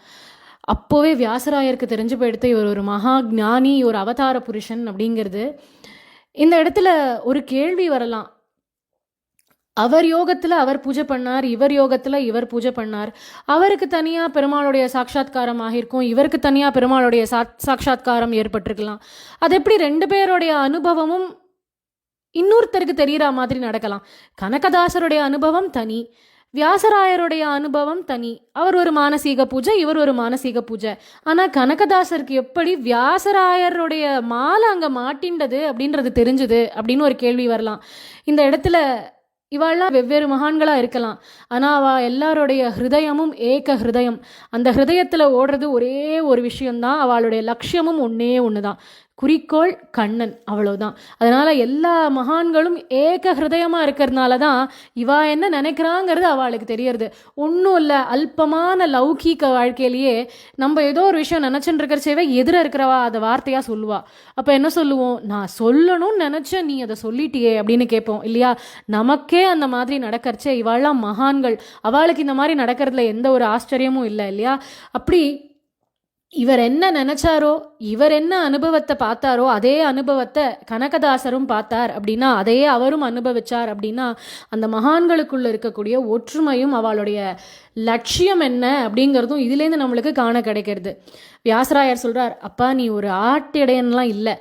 அப்போவே வியாசராயருக்கு தெரிஞ்சு போயிடுத்து இவர் ஒரு மகா ஞானி, ஒரு அவதார புருஷன் அப்படிங்கிறது. இந்த இடத்துல ஒரு கேள்வி வரலாம். அவர் யோகத்தில் அவர் பூஜை பண்ணார், இவர் யோகத்தில் இவர் பூஜை பண்ணார். அவருக்கு தனியாக பெருமாளுடைய சாட்சாத்காரம் ஆகியிருக்கும், இவருக்கு தனியாக பெருமாளுடைய சாட்சாத்காரம் ஏற்பட்டிருக்கலாம். அது எப்படி ரெண்டு பேருடைய அனுபவமும் இன்னொருத்தருக்கு தெரிகிற மாதிரி நடக்கலாம்? கனகதாசருடைய அனுபவம் தனி, வியாசராயருடைய அனுபவம் தனி. அவர் ஒரு மானசீக பூஜை, இவர் ஒரு மானசீக பூஜை. ஆனால் கனகதாசருக்கு எப்படி வியாசராயருடைய மாலை அங்கே மாட்டின்றது அப்படின்றது தெரிஞ்சுது அப்படின்னு ஒரு கேள்வி வரலாம். இந்த இடத்துல இவாள்லாம் வெவ்வேறு மகான்களாக இருக்கலாம், ஆனால் அவள் எல்லாருடைய ஹிருதயமும் ஏக ஹிருதயம். அந்த ஹிருதயத்தில் ஓடுறது ஒரே ஒரு விஷயம்தான். அவளுடைய லட்சியமும் ஒன்றே ஒன்று தான், குறிக்கோள் கண்ணன், அவ்வளோதான். அதனால் எல்லா மகான்களும் ஏக ஹிருதயமாக இருக்கிறதுனால தான் இவா என்ன நினைக்கிறாங்கிறது அவளுக்கு தெரியறது. ஒன்றும் இல்லை, அல்பமான லௌகீக வாழ்க்கையிலேயே நம்ம ஏதோ ஒரு விஷயம் நினச்சிட்டு இருக்கிறச்சேவே எதிர இருக்கிறவா அதை வார்த்தையாக சொல்லுவா. அப்போ என்ன சொல்லுவோம், நான் சொல்லணும்னு நினச்சேன், நீ அதை சொல்லிட்டியே அப்படின்னு கேட்போம் இல்லையா? நமக்கே அந்த மாதிரி நடக்கிறச்சே இவாள்லாம் மகான்கள், அவளுக்கு இந்த மாதிரி நடக்கிறதுல எந்த ஒரு ஆச்சரியமும் இல்லை இல்லையா? அப்படி இவர் என்ன நினைச்சாரோ, இவர் என்ன அனுபவத்தை பார்த்தாரோ அதே அனுபவத்தை கனகதாசரும் பார்த்தார் அப்படின்னா, அதையே அவரும் அனுபவிச்சார் அப்படின்னா, அந்த மகான்களுக்குள்ள இருக்கக்கூடிய ஒற்றுமையும் அவளுடைய லட்சியம் என்ன அப்படிங்கிறதும் இதுலேருந்து நம்மளுக்கு காண கிடைக்கிறது. வியாசராயர் சொல்றார், அப்பா நீ ஒரு ஆட்டிடையன்லாம் இல்லை,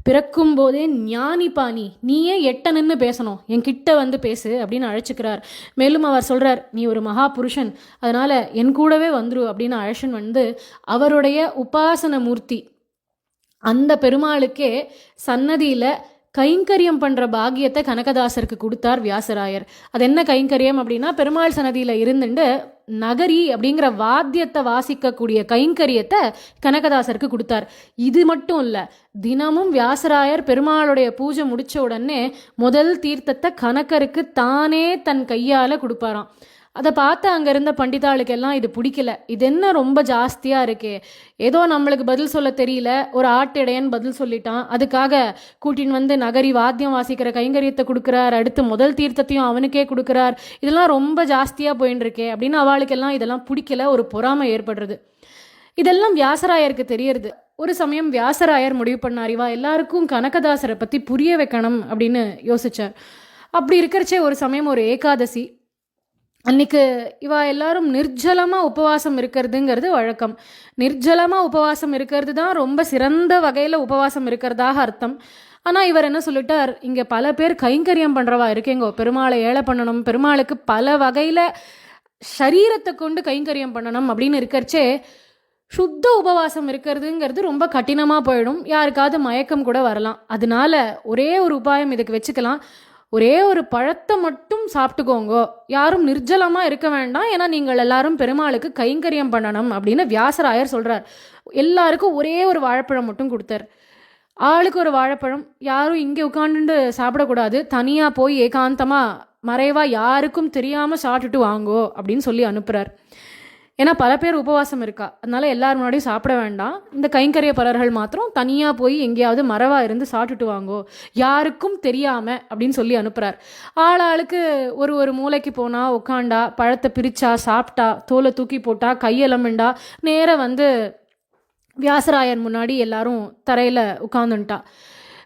பிறக்கும் போதே ஞானி பாணி, நீயே எட்ட நின்று பேசணும், என்கிட்ட வந்து பேசு அப்படின்னு அழைச்சிக்கிறார். மேலும் அவர் சொல்றார், நீ ஒரு மகா புருஷன், அதனால என் கூடவே வந்துரு அப்படின்னு அழைச்சின் வந்து அவருடைய உபாசன மூர்த்தி அந்த பெருமாளுக்கே சன்னதியில கைங்கரியம் பண்ணுற பாக்கியத்தை கனகதாசருக்கு கொடுத்தார் வியாசராயர். அது என்ன கைங்கரியம் அப்படின்னா, பெருமாள் சன்னதியில் இருந்துட்டு நகரி அப்படிங்கிற வாத்தியத்தை வாசிக்கக்கூடிய கைங்கரியத்தை கனகதாசருக்கு கொடுத்தார். இது மட்டும் இல்லை, தினமும் வியாசராயர் பெருமாளுடைய பூஜை முடித்த உடனே முதல் தீர்த்தத்தை கனகருக்கு தானே தன் கையால் கொடுப்பாராம். அதை பார்த்து அங்கே இருந்த பண்டிதாளுக்கெல்லாம் இது பிடிக்கல. இது என்ன ரொம்ப ஜாஸ்தியாக இருக்கே, ஏதோ நம்மளுக்கு பதில் சொல்ல தெரியல, ஒரு ஆட்டிடையன் பதில் சொல்லிட்டான், அதுக்காக கூட்டின்னு வந்து நகரி வாத்தியம் வாசிக்கிற கைங்கரியத்தை கொடுக்குறார், அடுத்து முதல் தீர்த்தத்தையும் அவனுக்கே கொடுக்குறார், இதெல்லாம் ரொம்ப ஜாஸ்தியாக போயின்னு இருக்கே அப்படின்னு அவளுக்கெல்லாம் இதெல்லாம் பிடிக்கல, ஒரு பொறாமை ஏற்படுறது. இதெல்லாம் வியாசராயருக்கு தெரியறது. ஒரு சமயம் வியாசராயர் முடிவு பண்ணார், இவா எல்லாருக்கும் கனகதாசரை பற்றி புரிய வைக்கணும் அப்படின்னு யோசிச்சார். அப்படி இருக்கிறச்சே ஒரு சமயம் ஒரு ஏகாதசி அன்னைக்கு இவா எல்லாரும் நிர்ஜலமாக உபவாசம் இருக்கிறதுங்கிறது வழக்கம். நிர்ஜலமாக உபவாசம் இருக்கிறது தான் ரொம்ப சிறந்த வகையில் உபவாசம் இருக்கிறதாக அர்த்தம். ஆனால் இவர் என்ன சொல்லிட்டார், இங்கே பல பேர் கைங்கரியம் பண்ணுறவா இருக்கேங்கோ, பெருமாளை ஏழை பண்ணணும், பெருமாளுக்கு பல வகையில் சரீரத்தை கொண்டு கைங்கரியம் பண்ணணும் அப்படின்னு இருக்கிறச்சே சுத்த உபவாசம் இருக்கிறதுங்கிறது ரொம்ப கடினமாக போயிடும், யாருக்காவது மயக்கம் கூட வரலாம். அதனால ஒரே ஒரு உபாயம் இதுக்கு வச்சுக்கலாம், ஒரே ஒரு பழத்தை மட்டும் சாப்பிட்டுக்கோங்கோ, யாரும் நிர்ஜலமாக இருக்க வேண்டாம், ஏன்னா நீங்கள் எல்லாரும் பெருமாளுக்கு கைங்கரியம் பண்ணணும் அப்படின்னு வியாசராயர் சொல்கிறார். எல்லாருக்கும் ஒரே ஒரு வாழைப்பழம் மட்டும் கொடுத்தார். ஆளுக்கு ஒரு வாழைப்பழம், யாரும் இங்கே உட்காந்துட்டு சாப்பிடக்கூடாது, தனியாக போய் ஏகாந்தமாக மறைவாக யாருக்கும் தெரியாமல் சாப்பிட்டுட்டு வாங்கோ அப்படின்னு சொல்லி அனுப்புகிறார். ஏன்னா பல பேர் உபவாசம் இருக்கா, அதனால எல்லாரும் முன்னாடியும் சாப்பிட வேண்டாம், இந்த கைங்கரிய பலர்கள் மாத்திரம் தனியாக போய் எங்கேயாவது மறைவாக இருந்து சாப்பிட்டுட்டு வாங்கோ, யாருக்கும் தெரியாமல் அப்படின்னு சொல்லி அனுப்புகிறார். ஆளாளுக்கு ஒரு ஒரு மூளைக்கு போனால் உட்காண்டா, பழத்தை பிரித்தா சாப்பிட்டா, தோலை தூக்கி போட்டா, கையெலமிண்டா, நேராக வந்து வியாசராயர் முன்னாடி எல்லாரும் தரையில் உட்காந்துட்டா.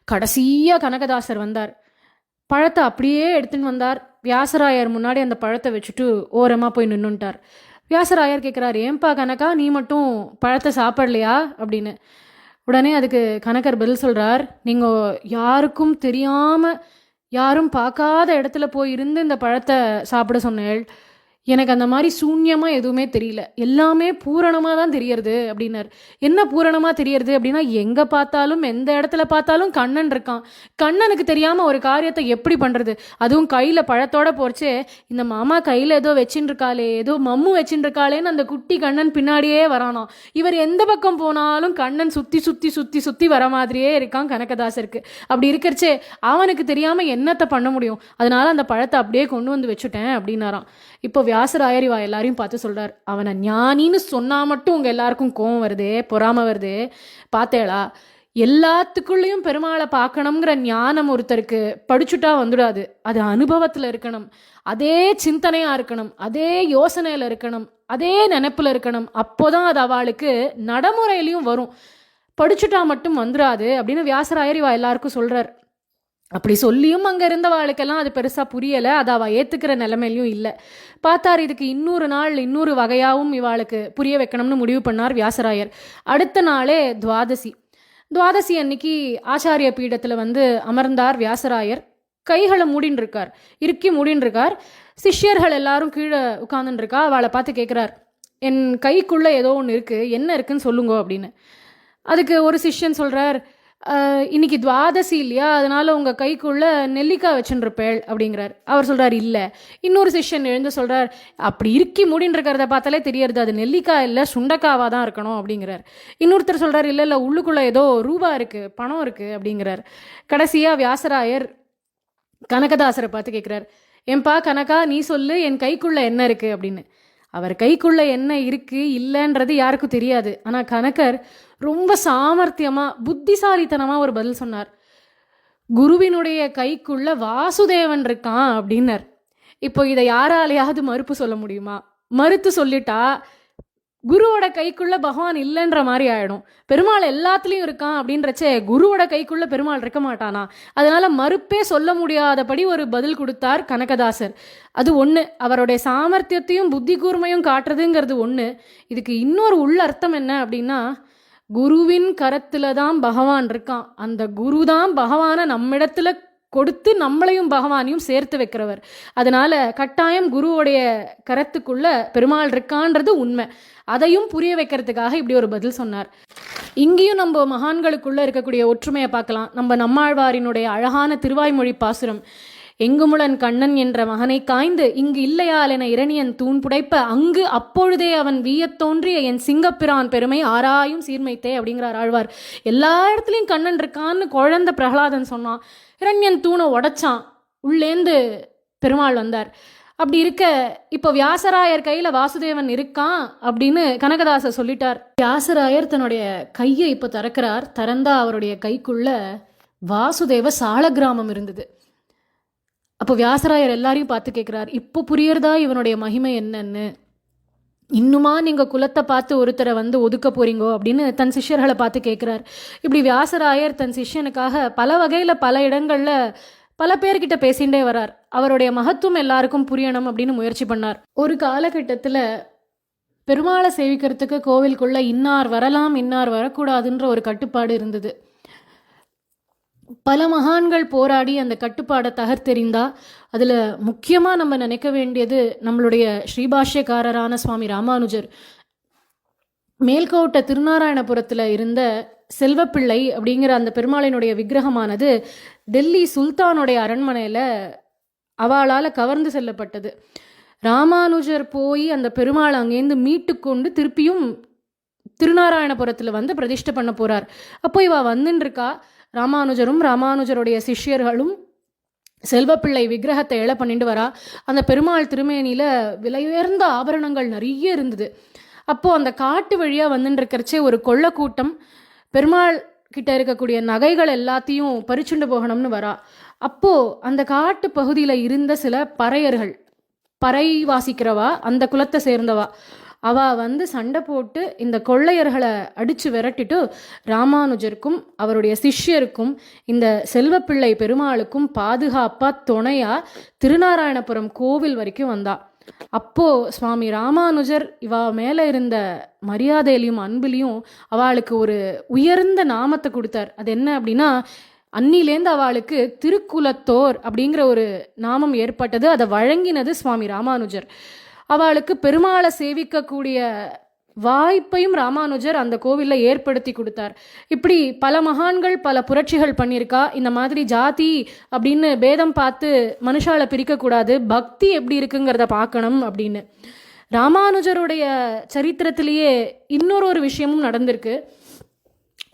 கடைசியாக கனகதாசர் வந்தார். பழத்தை அப்படியே எடுத்துன்னு வந்தார். வியாசராயர் முன்னாடி அந்த பழத்தை வச்சுட்டு ஓரமாக போய் நின்றுட்டார். வியாசராயர் கேட்குறாரு, ஏன்பா கனகா, நீ மட்டும் பழத்தை சாப்பிடலையா அப்படின்னு. உடனே அதுக்கு கனகர் பதில் சொல்கிறார், நீங்கள் யாருக்கும் தெரியாமல் யாரும் பார்க்காத இடத்துல போய் இருந்து இந்த பழத்தை சாப்பிட சொன்னேள். எனக்கு அந்த மாதிரி சூன்யமாக எதுவுமே தெரியல, எல்லாமே பூரணமாக தான் தெரியறது அப்படின்னார். என்ன பூரணமாக தெரியறது அப்படின்னா, எங்கே பார்த்தாலும் எந்த இடத்துல பார்த்தாலும் கண்ணன் இருக்கான். கண்ணனுக்கு தெரியாமல் ஒரு காரியத்தை எப்படி பண்ணுறது? அதுவும் கையில் பழத்தோட போச்சே, இந்த மாமா கையில் ஏதோ வச்சுன்னு இருக்காளே, ஏதோ மம்மு வச்சுன்னு இருக்காளேன்னு அந்த குட்டி கண்ணன் பின்னாடியே வரானாம். இவர் எந்த பக்கம் போனாலும் கண்ணன் சுற்றி சுற்றி சுற்றி சுற்றி வர மாதிரியே இருக்கான் கனகதாசருக்கு. அப்படி இருக்கிறச்சே அவனுக்கு தெரியாமல் என்னத்தை பண்ண முடியும்? அதனால அந்த பழத்தை அப்படியே கொண்டு வந்து வச்சுட்டேன் அப்படின்னாராம். இப்போ வியாசராயர் இவா எல்லாரையும் பார்த்து சொல்றார், அவனை ஞானின்னு சொன்னா மட்டும் உங்க எல்லாருக்கும் கோவம் வருதே, பொறாம வருதே. பார்த்தேளா, எல்லாத்துக்குள்ளேயும் பெருமாளை பார்க்கணுங்கிற ஞானம் ஒருத்தருக்கு படிச்சுட்டா வந்துடாது. அது அனுபவத்தில் இருக்கணும், அதே சிந்தனையா இருக்கணும், அதே யோசனையில இருக்கணும், அதே நினைப்புல இருக்கணும். அப்போதான் அது அவளுக்கு நடைமுறையிலையும் வரும். படிச்சுட்டா மட்டும் வந்துடாது அப்படின்னு வியாசராயர் இவா எல்லாருக்கும் சொல்றார். அப்படி சொல்லியும் அங்கே இருந்தவாளுக்கெல்லாம் அது பெருசாக புரியலை, அதை அவள் ஏற்றுக்கிற நிலைமையிலையும் இல்லை. பார்த்தார், இதுக்கு இன்னொரு நாள் இன்னொரு வகையாகவும் இவாளுக்கு புரிய வைக்கணும்னு முடிவு பண்ணார் வியாசராயர். அடுத்த நாளே துவாதசி அன்னைக்கு ஆச்சாரிய பீடத்தில் வந்து அமர்ந்தார் வியாசராயர். கைகளை மூடின்னு இருக்கார், இறுக்கி மூடின்னு இருக்கார். சிஷ்யர்கள் எல்லாரும் கீழே உட்கார்ந்துன்னு இருக்கா. அவளை பார்த்து கேட்குறார், என் கைக்குள்ளே ஏதோ ஒன்று இருக்குது, என்ன இருக்குன்னு சொல்லுங்க அப்படின்னு. அதுக்கு ஒரு சிஷ்யன் சொல்கிறார், இன்னைக்கு துவாதசி இல்லையா, அதனால உங்கள் கைக்குள்ளே நெல்லிக்காய் வச்சுருப்பேள் அப்படிங்கிறார். அவர் சொல்கிறார் இல்லை. இன்னொரு சிஷ்யன் எழுந்து சொல்கிறார், அப்படி இறுக்கி மூடின்னு இருக்கிறத பார்த்தாலே தெரியறது அது நெல்லிக்காய் இல்லை, சுண்டக்காவாக தான் இருக்கணும் அப்படிங்கிறார். இன்னொருத்தர் சொல்கிறார், இல்லை இல்லை, உள்ளுக்குள்ளே ஏதோ ரூபா இருக்குது, பணம் இருக்குது அப்படிங்கிறார். கடைசியாக வியாசராயர் கனகதாசரை பார்த்து கேட்குறார், ஏன்பா கனகா, நீ சொல்லு, என் கைக்குள்ளே என்ன இருக்குது அப்படின்னு. அவர் கைக்குள்ளே என்ன இருக்குது இல்லைன்றது யாருக்கும் தெரியாது. ஆனால் கனகர் ரொம்ப சாமர்த்தியமாக புத்திசாலித்தனமாக ஒரு பதில் சொன்னார். குருவினுடைய கைக்குள்ள வாசுதேவன் இருக்கான் அப்படின்னார். இப்போ இதை யாராலையாவது மறுப்பு சொல்ல முடியுமா? மறுத்து சொல்லிட்டா குருவோட கைக்குள்ள பகவான் இல்லைன்ற மாதிரி ஆயிடும். பெருமாள் எல்லாத்துலேயும் இருக்கான் அப்படின்றச்சே குருவோட கைக்குள்ள பெருமாள் இருக்க மாட்டானா? அதனால மறுப்பே சொல்ல முடியாதபடி ஒரு பதில் கொடுத்தார் கனகதாசர். அது ஒன்று, அவருடைய சாமர்த்தியத்தையும் புத்தி கூர்மையும் காட்டுறதுங்கிறது ஒன்று. இதுக்கு இன்னொரு உள்ள அர்த்தம் என்ன அப்படின்னா, குருவின் கரத்துல தான் பகவான் இருக்கான். அந்த குரு தான் பகவானை நம்மிடத்துல கொடுத்து நம்மளையும் பகவானையும் சேர்த்து வைக்கிறவர். அதனால கட்டாயம் குருவோடைய கரத்துக்குள்ள பெருமாள் இருக்கான்றது உண்மை. அதையும் புரிய வைக்கிறதுக்காக இப்படி ஒரு பதில் சொன்னார். இங்கேயும் நம்ம மகான்களுக்குள்ள இருக்கக்கூடிய ஒற்றுமையை பார்க்கலாம். நம்மாழ்வாரினுடைய அழகான திருவாய்மொழி பாசுரம், எங்குமுளன் கண்ணன் என்ற மகனை காய்ந்து இங்கு இல்லையால் என இரணியன் தூண் புடைப்ப அங்கு அப்பொழுதே அவன் வீயத் தோன்றிய என் சிங்கப்பிரான் பெருமை ஆராயும் சீர்மைத்தே அப்படிங்கிறார் ஆழ்வார். எல்லா இடத்துலையும் கண்ணன் இருக்கான்னு குழந்தை பிரகலாதன் சொன்னான். இரண்யன் தூணை உடைச்சான், உள்ளேந்து பெருமாள் வந்தார். அப்படி இருக்க இப்போ வியாசராயர் கையில் வாசுதேவன் இருக்கான் அப்படின்னு கனகதாசர் சொல்லிட்டார். வியாசராயர் தன்னுடைய கையை இப்போ திறக்கிறார். திறந்தா அவருடைய கைக்குள்ள வாசுதேவ சாலக்கிராமம் இருந்தது. அப்போ வியாசராயர் எல்லாரையும் பார்த்து கேட்குறார், இப்போ புரியறதா இவனுடைய மகிமை என்னன்னு? இன்னுமா நீங்கள் குலத்தை பார்த்து ஒருத்தரை வந்து ஒதுக்க போறீங்கோ அப்படின்னு தன் சிஷ்யர்களை பார்த்து கேட்குறார். இப்படி வியாசராயர் தன் சிஷ்யனுக்காக பல வகையில் பல இடங்களில் பல பேர்கிட்ட பேசிகிட்டே வரார். அவருடைய மகத்துவம் எல்லாருக்கும் புரியணும் அப்படின்னு முயற்சி பண்ணார். ஒரு காலகட்டத்தில் பெருமாளை சேவிக்கிறதுக்கு கோவிலுக்குள்ள இன்னார் வரலாம் இன்னார் வரக்கூடாதுன்ற ஒரு கட்டுப்பாடு இருந்தது. பல மகான்கள் போராடி அந்த கட்டுப்பாடை தகர்த்தெறிந்தா. அதில் முக்கியமாக நம்ம நினைக்க வேண்டியது நம்மளுடைய ஸ்ரீபாஷ்யக்காரரான சுவாமி ராமானுஜர். மேல்கோட்டை திருநாராயணபுரத்தில் இருந்த செல்வப்பிள்ளை அப்படிங்கிற அந்த பெருமாளினுடைய விக்கிரகமானது டெல்லி சுல்தானுடைய அரண்மனையில் அவளால் கவர்ந்து செல்லப்பட்டது. ராமானுஜர் போய் அந்த பெருமாளை அங்கேருந்து மீட்டு கொண்டு திருப்பியும் திருநாராயணபுரத்தில் வந்து பிரதிஷ்டை பண்ண போகிறார். அப்போ இவ வந்துருக்கா. ராமானுஜரும் ராமானுஜருடைய சிஷ்யர்களும் செல்வப்பிள்ளை விக்கிரகத்தை எழ பண்ணிட்டு வரா. அந்த பெருமாள் திருமேனியில் விலையுயர்ந்த ஆபரணங்கள் நிறைய இருந்தது. அப்போது அந்த காட்டு வழியாக வந்துட்டுருக்கிறச்சே ஒரு கொள்ள கூட்டம் பெருமாள் கிட்ட இருக்கக்கூடிய நகைகள் எல்லாத்தையும் பறிச்சுண்டு போகணும்னு வரா. அப்போது அந்த காட்டு பகுதியில் இருந்த சில பறையர்கள், பறை வாசிக்கிறவா, அந்த குலத்தை சேர்ந்தவா, வந்து சண்டை போட்டு இந்த கொள்ளையர்களை அடித்து விரட்டிட்டு ராமானுஜருக்கும் அவருடைய சிஷ்யருக்கும் இந்த செல்வப்பிள்ளை பெருமாளுக்கும் பாதுகாப்பாக துணையாக திருநாராயணபுரம் கோவில் வரைக்கும் வந்தா. அப்போ சுவாமி ராமானுஜர் இவா மேலே இருந்த மரியாதையிலையும் அன்பிலையும் அவளுக்கு ஒரு உயர்ந்த நாமத்தை கொடுத்தார். அது என்ன அப்படின்னா, அன்னிலேருந்து அவளுக்கு திருக்குலத்தோர் அப்படிங்கிற ஒரு நாமம் ஏற்பட்டது. அதை வழங்கினது சுவாமி ராமானுஜர். அவளுக்கு பெருமாளை சேவிக்கக்கூடிய வாய்ப்பையும் ராமானுஜர் அந்த கோவிலில் ஏற்படுத்தி கொடுத்தார். இப்படி பல மகான்கள் பல புரட்சிகள் பண்ணியிருக்கா. இந்த மாதிரி ஜாதி அப்படின்னு பேதம் பார்த்து மனுஷால பிரிக்கக்கூடாது, பக்தி எப்படி இருக்குங்கிறத பார்க்கணும் அப்படின்னு. ராமானுஜருடைய சரித்திரத்திலேயே இன்னொரு விஷயமும் நடந்திருக்கு.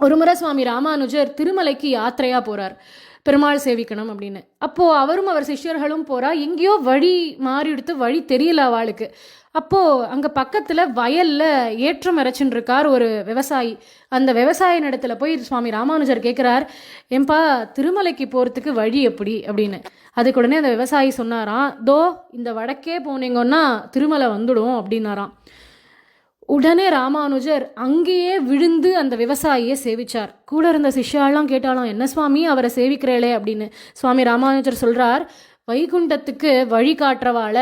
ஒரு முறை சுவாமி ராமானுஜர் திருமலைக்கு யாத்திரையா போறார், பெருமாள் சேவிக்கணும் அப்படின்னு. அப்போது அவரும் அவர் சிஷ்யர்களும் போகிறா. எங்கேயோ வழி மாறி எடுத்து வழி தெரியல அவளுக்கு. அப்போது அங்கே பக்கத்தில் வயலில் ஏற்றம் இறைச்சின்னு இருக்கார் ஒரு விவசாயி. அந்த விவசாய இடத்துல போய் சுவாமி ராமானுஜர் கேட்குறார், ஏன்பா திருமலைக்கு போகிறதுக்கு வழி எப்படி அப்படின்னு. அதுக்கு உடனே அந்த விவசாயி சொன்னாராம், தோ இந்த வடக்கே போனீங்கன்னா திருமலை வந்துடும் அப்படின்னாராம். உடனே ராமானுஜர் அங்கேயே விழுந்து அந்த விவசாயியை சேவிச்சார். கூட இருந்த சிஷ்யாலாம் கேட்டாலும், என்ன சுவாமி அவரை சேவிக்கிறேளே அப்படின்னு. சுவாமி ராமானுஜர் சொல்கிறார், வைகுண்டத்துக்கு வழி காட்டுறவாள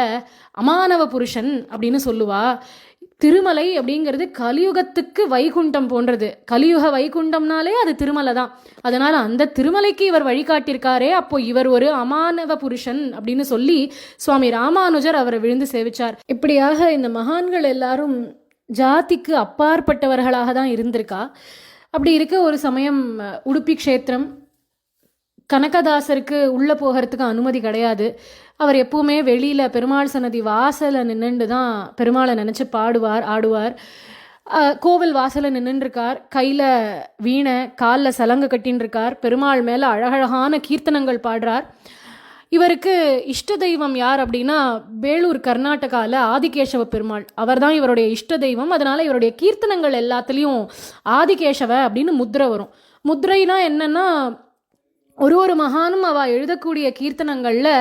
அமானவ புருஷன் அப்படின்னு சொல்லுவா. திருமலை அப்படிங்கிறது கலியுகத்துக்கு வைகுண்டம் போன்றது. கலியுக வைகுண்டம்னாலே அது திருமலை தான். அதனால் அந்த திருமலைக்கு இவர் வழிகாட்டியிருக்காரே, அப்போ இவர் ஒரு அமானவ புருஷன் அப்படின்னு சொல்லி சுவாமி ராமானுஜர் அவரை விழுந்து சேவிச்சார். இப்படியாக இந்த மகான்கள் எல்லாரும் ஜாதிக்கு அப்பாற்பட்டவர்களாக தான் இருந்திருக்கா. அப்படி இருக்க ஒரு சமயம் உடுப்பி க்ஷேத்திரம் கனகதாசருக்கு உள்ளே போகிறதுக்கு அனுமதி கிடையாது. அவர் எப்பவுமே வெளியில் பெருமாள் சன்னதி வாசலை நின்றுண்டு தான் பெருமாளை நினச்சி ஆடுவார். கோவில் வாசலில் நின்றுருக்கார், கையில் வீணை காலில் சலங்கு கட்டின்னு இருக்கார், பெருமாள் மேலே அழகழகான கீர்த்தனங்கள் பாடுறார். இவருக்கு இஷ்ட தெய்வம் யார் அப்படின்னா, வேலூர் கர்நாடகாவில் ஆதிகேசவ பெருமாள், அவர் தான் இவருடைய இஷ்ட தெய்வம். அதனால் இவருடைய கீர்த்தனங்கள் எல்லாத்துலேயும் ஆதிகேசவ அப்படின்னு முத்திரை வரும். முத்திரைனா என்னென்னா, ஒரு மகானும் அவள் எழுதக்கூடிய கீர்த்தனங்களில்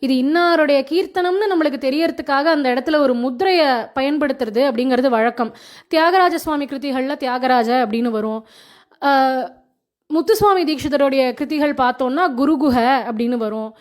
இது இன்னாருடைய கீர்த்தனம்னு நம்மளுக்கு தெரியறதுக்காக அந்த இடத்துல ஒரு முத்திரையை பயன்படுத்துறது அப்படிங்கிறது வழக்கம். தியாகராஜ சுவாமி கிருதிகளில் தியாகராஜ அப்படின்னு வரும். முத்துசுவாமி தீட்சிதருடைய கிருதிகள் பார்த்தோன்னா குருகுஹ அப்படின்னு வரும்.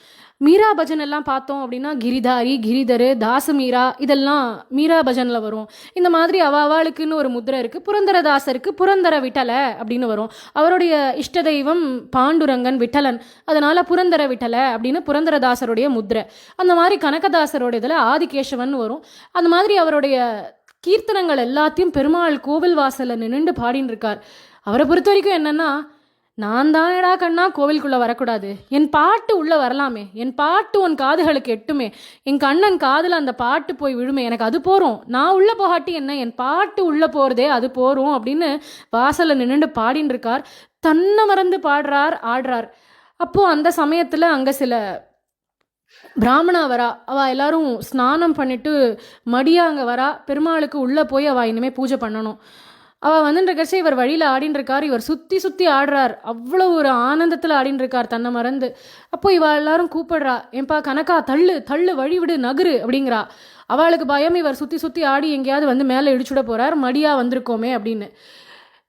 மீரா பஜன் எல்லாம் பார்த்தோம் அப்படின்னா கிரிதாரி, கிரிதரு, தாசமீரா இதெல்லாம் மீரா பஜனில் வரும். இந்த மாதிரி அவளுக்குன்னு ஒரு முத்திரை இருக்குது. புரந்தரதாசருக்கு புரந்தர விட்டல அப்படின்னு வரும். அவருடைய இஷ்ட தெய்வம் பாண்டுரங்கன் விட்டலன், அதனால் புரந்தர விட்டல அப்படின்னு புரந்தரதாசருடைய முத்திரை. அந்த மாதிரி கனகதாசருடைய இதில் ஆதிகேசவன் வரும். அந்த மாதிரி அவருடைய கீர்த்தனங்கள் எல்லாத்தையும் பெருமாள் கோவில் வாசலில் நின்று பாடின்னு இருக்கார். அவரை பொறுத்த வரைக்கும் என்னென்னா, நான் தானடா கண்ணா கோவிலுக்குள்ளே வரக்கூடாது, என் பாட்டு உள்ளே வரலாமே, என் பாட்டு உன் காதுகளுக்கு எட்டுமே, என் கண்ணன் காதில் அந்த பாட்டு போய் விழுமே, எனக்கு அது போகிறோம், நான் உள்ளே போகாட்டி என்ன, என் பாட்டு உள்ளே போகிறதே அது போகிறோம் அப்படின்னு வாசலில் நின்றுண்டு பாடின்னு இருக்கார். தன்னை மறந்து பாடுறார், ஆடுறார். அப்போது அந்த சமயத்தில் அங்கே சில பிராமணா வரா. அவள் எல்லாரும் ஸ்நானம் பண்ணிட்டு மடியா அங்கே வரா. பெருமாளுக்கு உள்ளே போய் அவள் இனிமேல் பூஜை பண்ணணும். அவள் வந்துட்டு இவர் வழியில் ஆடின்னு இருக்கார். இவர் சுற்றி சுற்றி ஆடுறார். அவ்வளோ ஒரு ஆனந்தத்தில் ஆடின்னு இருக்கார் தன்னை மறந்து. அப்போ இவள் எல்லாரும் கூப்பிடுறா, ஏன்பா கனக்கா தள்ளு தள்ளு வழி விடு நகரு அப்படிங்கிறா. அவளுக்கு பயம், இவர் சுற்றி சுற்றி ஆடி எங்கேயாவது வந்து மேலே இடிச்சுட போகிறார், மடியாக வந்திருக்கோமே அப்படின்னு.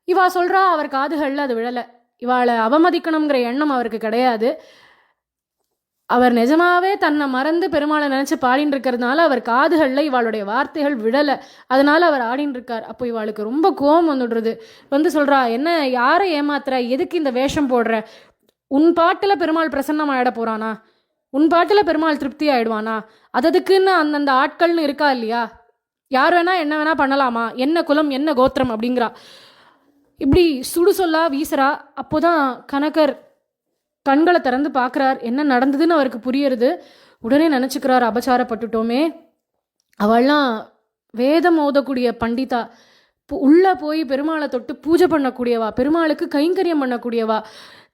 இவா சொல்கிறா, அவர் காதுகளில் அது விழலை. இவாளை அவமதிக்கணுங்கிற எண்ணம் அவருக்கு கிடையாது. அவர் நிஜமாவே தன்னை மறந்து பெருமாளை நினச்சி பாடின்னு இருக்கிறதுனால அவர் காதுகளில் இவாளுடைய வார்த்தைகள் விடலை. அதனால் அவர் ஆடின்னு இருக்கார். அப்போ இவாளுக்கு ரொம்ப கோபம் வந்துடுறது. வந்து சொல்கிறா, என்ன யாரை ஏமாத்துற, எதுக்கு இந்த வேஷம் போடுற, உன் பாட்டில் பெருமாள் பிரசன்னம் ஆகிட போகிறானா, உன் பாட்டில் பெருமாள் திருப்தி ஆகிடுவானா, அதுக்குன்னு அந்தந்த ஆட்கள்னு இருக்கா இல்லையா, யார் வேணால் என்ன வேணால் பண்ணலாமா, என்ன குலம் என்ன கோத்திரம் அப்படிங்கிறா. இப்படி சுடு சொல்லா வீசுறா. அப்போதான் கனகர் கண்களை திறந்து பார்க்குறார். என்ன நடந்ததுன்னு அவருக்கு புரியுறது. உடனே நினச்சிக்கிறார், அபச்சாரப்பட்டுட்டோமே. அவள்லாம் வேதம் ஓதக்கூடிய பண்டிதா, உள்ளே போய் பெருமாளை தொட்டு பூஜை பண்ணக்கூடியவா, பெருமாளுக்கு கைங்கரியம் பண்ணக்கூடியவா,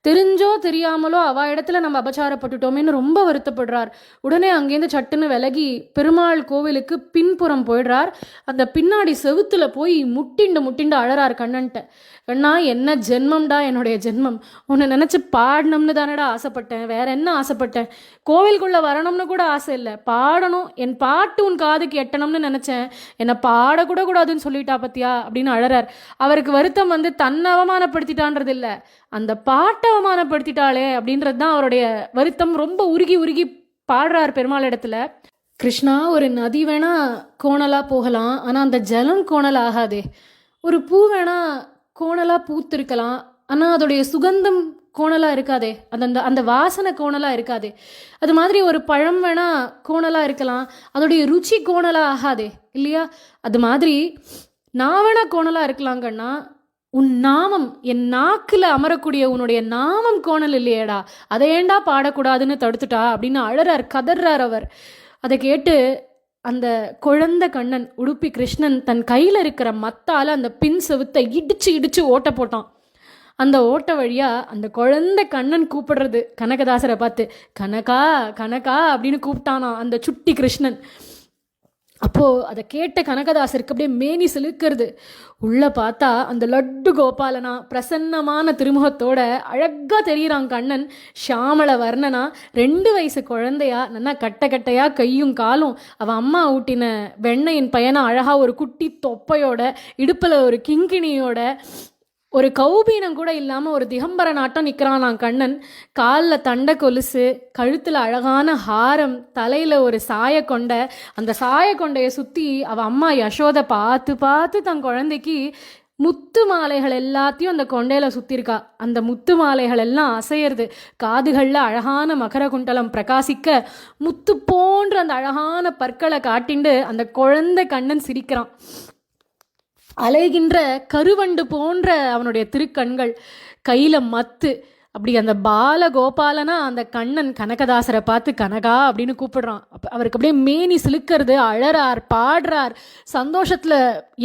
தெரிஞ்சோ தெரியாமலோ அவ இடத்துல நம்ம அபச்சாரப்பட்டுட்டோமேன்னு ரொம்ப வருத்தப்படுறார். உடனே அங்கேருந்து சட்டுன்னு விலகி பெருமாள் கோவிலுக்கு பின்புறம் போயிடுறார். அந்த பின்னாடி செவுத்துல போய் முட்டிண்டு அழறார் கண்ணன்ட்ட. கண்ணா, என்ன ஜென்மம்டா என்னுடைய ஜென்மம், உன்னை நினச்சி பாடணும்னு தானடா ஆசைப்பட்டேன், வேற என்ன ஆசைப்பட்டேன், கோவிலுக்குள்ளே வரணும்னு கூட ஆசை இல்லை, பாடணும், என் பாட்டு உன் காதுக்கு எட்டணும்னு நினச்சேன், என்னை பாடக்கூட கூடாதுன்னு சொல்லிட்டா பத்தியா அப்படின்னு அழறார். அவருக்கு வருத்தம் வந்து தன்னை அவமானப்படுத்திட்டான்றது இல்லை, அந்த பாட்டை அவமானப்படுத்திட்டாளே அப்படின்றது தான் அவருடைய வருத்தம். ரொம்ப உருகி உருகி பாடுறார் பெருமாள் இடத்துல. கிருஷ்ணா, ஒரு நதி வேணா கோணலாக போகலாம், ஆனால் அந்த ஜலம் கோணல் ஆகாதே. ஒரு பூ வேணா கோணலாக பூத்திருக்கலாம், ஆனால் அதோடைய சுகந்தம் கோணலாக இருக்காதே, அந்த வாசனை கோணலாக இருக்காதே. அது மாதிரி ஒரு பழம் வேணா கோணலாக இருக்கலாம், அதோடைய ருச்சி கோணலாக ஆகாதே இல்லையா? அது மாதிரி நான் வேணா கோணலாக இருக்கலாங்கன்னா, உன் நாமம் என் நாக்கில் அமரக்கூடிய உன்னுடைய நாமம் கோணல் இல்லையேடா, அதை ஏண்டா பாடக்கூடாதுன்னு தடுத்துட்டா அப்படின்னு அழறார், கதறார் அவர். அதை கேட்டு அந்த குழந்தை கண்ணன் உடுப்பி கிருஷ்ணன் தன் கையில் இருக்கிற மத்தால் அந்த பின் செவுத்தை இடிச்சு ஓட்ட போட்டான். அந்த ஓட்ட வழியா அந்த குழந்தை கண்ணன் கூப்பிடுறது கனகதாசரை பார்த்து, கனகா கனகா அப்படின்னு கூப்பிட்டானா அந்த சுட்டி கிருஷ்ணன். அப்போது அதை கேட்ட கனகதாசருக்கு அப்படியே மேனி சிலுக்கிறது. உள்ளே பார்த்தா அந்த லட்டு கோபாலனா பிரசன்னமான திருமுகத்தோட அழகாக தெரிகிறான் கண்ணன். ஷாமள வர்ணனா, 2 வயசு குழந்தையா, நல்லா கட்டையாக கையும் காலும், அவன் அம்மா ஊட்டின வெண்ணையின் பையனா அழகாக ஒரு குட்டி தொப்பையோட, இடுப்பில் ஒரு கிங்கிணியோட, ஒரு கௌபீனம் கூட இல்லாமல் ஒரு திகம்பர நாட்டம் நிற்கிறான் நான் கண்ணன். காலில் தண்டை கொலுசு, கழுத்தில் அழகான ஹாரம், தலையில் ஒரு சாயக்கொண்டை. அந்த சாயக்கொண்டையை சுற்றி அவள் அம்மா யசோதை பார்த்து தன் குழந்தைக்கு முத்து மாலைகள் எல்லாத்தையும் அந்த கொண்டையில் சுற்றிருக்கா. அந்த முத்து மாலைகள் எல்லாம் அசையிறது, காதுகளில் அழகான மகர குண்டலம் பிரகாசிக்க, முத்து போன்ற அந்த அழகான பற்களை காட்டிண்டு அந்த குழந்தை கண்ணன் சிரிக்கிறான். அலைகின்ற கருவண்டு போன்ற அவனுடைய திருக்கண்கள், கையில் மத்து. அப்படி அந்த பாலகோபாலனா அந்த கண்ணன் கனகதாசரை பார்த்து கனகா அப்படின்னு கூப்பிடுறான். அவருக்கு அப்படியே மேனி சிலுக்கிறது, அழறார், பாடுறார். சந்தோஷத்தில்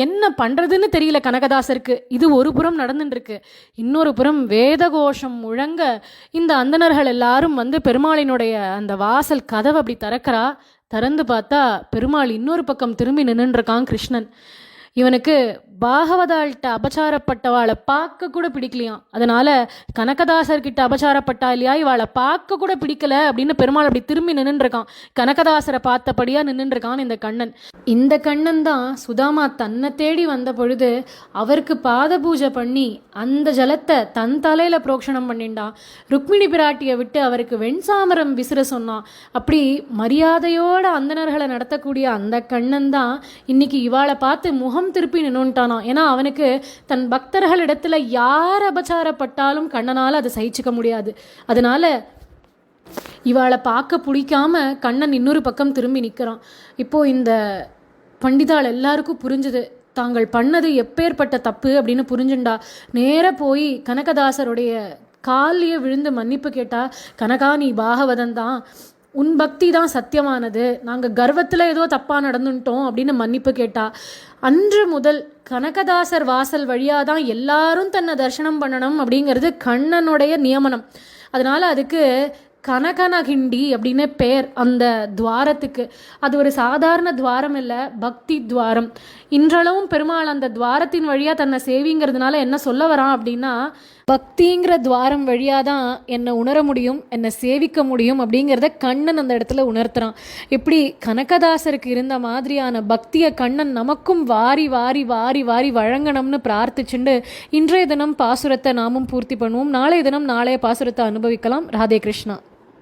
என்ன பண்ணுறதுன்னு தெரியல கனகதாசருக்கு. இது ஒரு புறம் நடந்துட்டுருக்கு. இன்னொரு புறம் வேதகோஷம் முழங்க இந்த அந்தணர்கள் எல்லாரும் வந்து பெருமாளினுடைய அந்த வாசல் கதவை அப்படி திறந்து பார்த்தா பெருமாள் இன்னொரு பக்கம் திரும்பி நின்றுருக்கான் கிருஷ்ணன். இவனுக்கு பாகவதாள்கிட்ட அபச்சாரப்பட்டவாளை பார்க்க கூட பிடிக்கலையாம். அதனால கனகதாசர்கிட்ட அபச்சாரப்பட்டா இல்லையா, இவாளை பார்க்க கூட பிடிக்கல அப்படின்னு பெருமாள் அப்படி திரும்பி நின்றுருக்கான். கனகதாசரை பார்த்தபடியா நின்றுருக்கான் இந்த கண்ணன். இந்த கண்ணன் தான் சுதாமா தன்னை தேடி வந்த பொழுது அவருக்கு பாத பூஜை பண்ணி அந்த ஜலத்தை தன் தலையில புரோக்ஷணம் பண்ணிண்டான். ருக்மிணி பிராட்டியை விட்டு அவருக்கு வெண்சாமரம் விசிற சொன்னான். அப்படி மரியாதையோட அந்தணர்களை நடத்தக்கூடிய அந்த கண்ணன் தான் இன்னைக்கு இவாளை பார்த்து முகம் திருப்பி நின்னுட்டானா. ஏன்னா அவனுக்கு தன் பக்தர்களிடத்துல யார் அபச்சாரப்பட்டாலும் கண்ணனால அதை சகிச்சுக்க முடியாது. அதனால இவாளை பார்க்க பிடிக்காம கண்ணன் இன்னொரு பக்கம் திரும்பி நிற்கிறான். இப்போ இந்த பண்டிதாள் எல்லாருக்கும் புரிஞ்சுது தாங்கள் பண்ணது எப்பேற்பட்ட தப்பு அப்படின்னு புரிஞ்சுண்டா. நேர போய் கனகதாசருடைய காலிலேயே விழுந்து மன்னிப்பு கேட்டா. கனகா, நீ பாகவதன் தான், உன் பக்தி தான் சத்தியமானது, நாங்கள் கர்வத்தில் ஏதோ தப்பாக நடந்துட்டோம் அப்படின்னு மன்னிப்பு கேட்டா. அன்று முதல் கனகதாசர் வாசல் வழியாக தான் எல்லாரும் தன்னை தரிசனம் பண்ணணும் அப்படிங்கிறது கண்ணனுடைய நியமனம். அதனால் அதுக்கு கனகனகிண்டி அப்படின்னு பேர் அந்த துவாரத்துக்கு. அது ஒரு சாதாரண துவாரம் இல்லை, பக்தி துவாரம். இன்றளவும் பெருமாள் அந்த துவாரத்தின் வழியாக தன்னை சேவிங்கிறதுனால என்ன சொல்ல வரான் அப்படின்னா, பக்திங்கிற துவாரம் வழியாக தான் என்னை உணர முடியும், என்னை சேவிக்க முடியும் அப்படிங்கிறத கண்ணன் அந்த இடத்துல உணர்த்துறான். எப்படி கனகதாசருக்கு இருந்த மாதிரியான பக்தியை கண்ணன் நமக்கும் வாரி வாரி வாரி வாரி வழங்கணும்னு பிரார்த்திச்சுண்டு இன்றைய தினம் பாசுரத்தை நாமும் பூர்த்தி பண்ணுவோம். நாளைய தினம் நாளைய பாசுரத்தை அனுபவிக்கலாம். ராதே கிருஷ்ணா.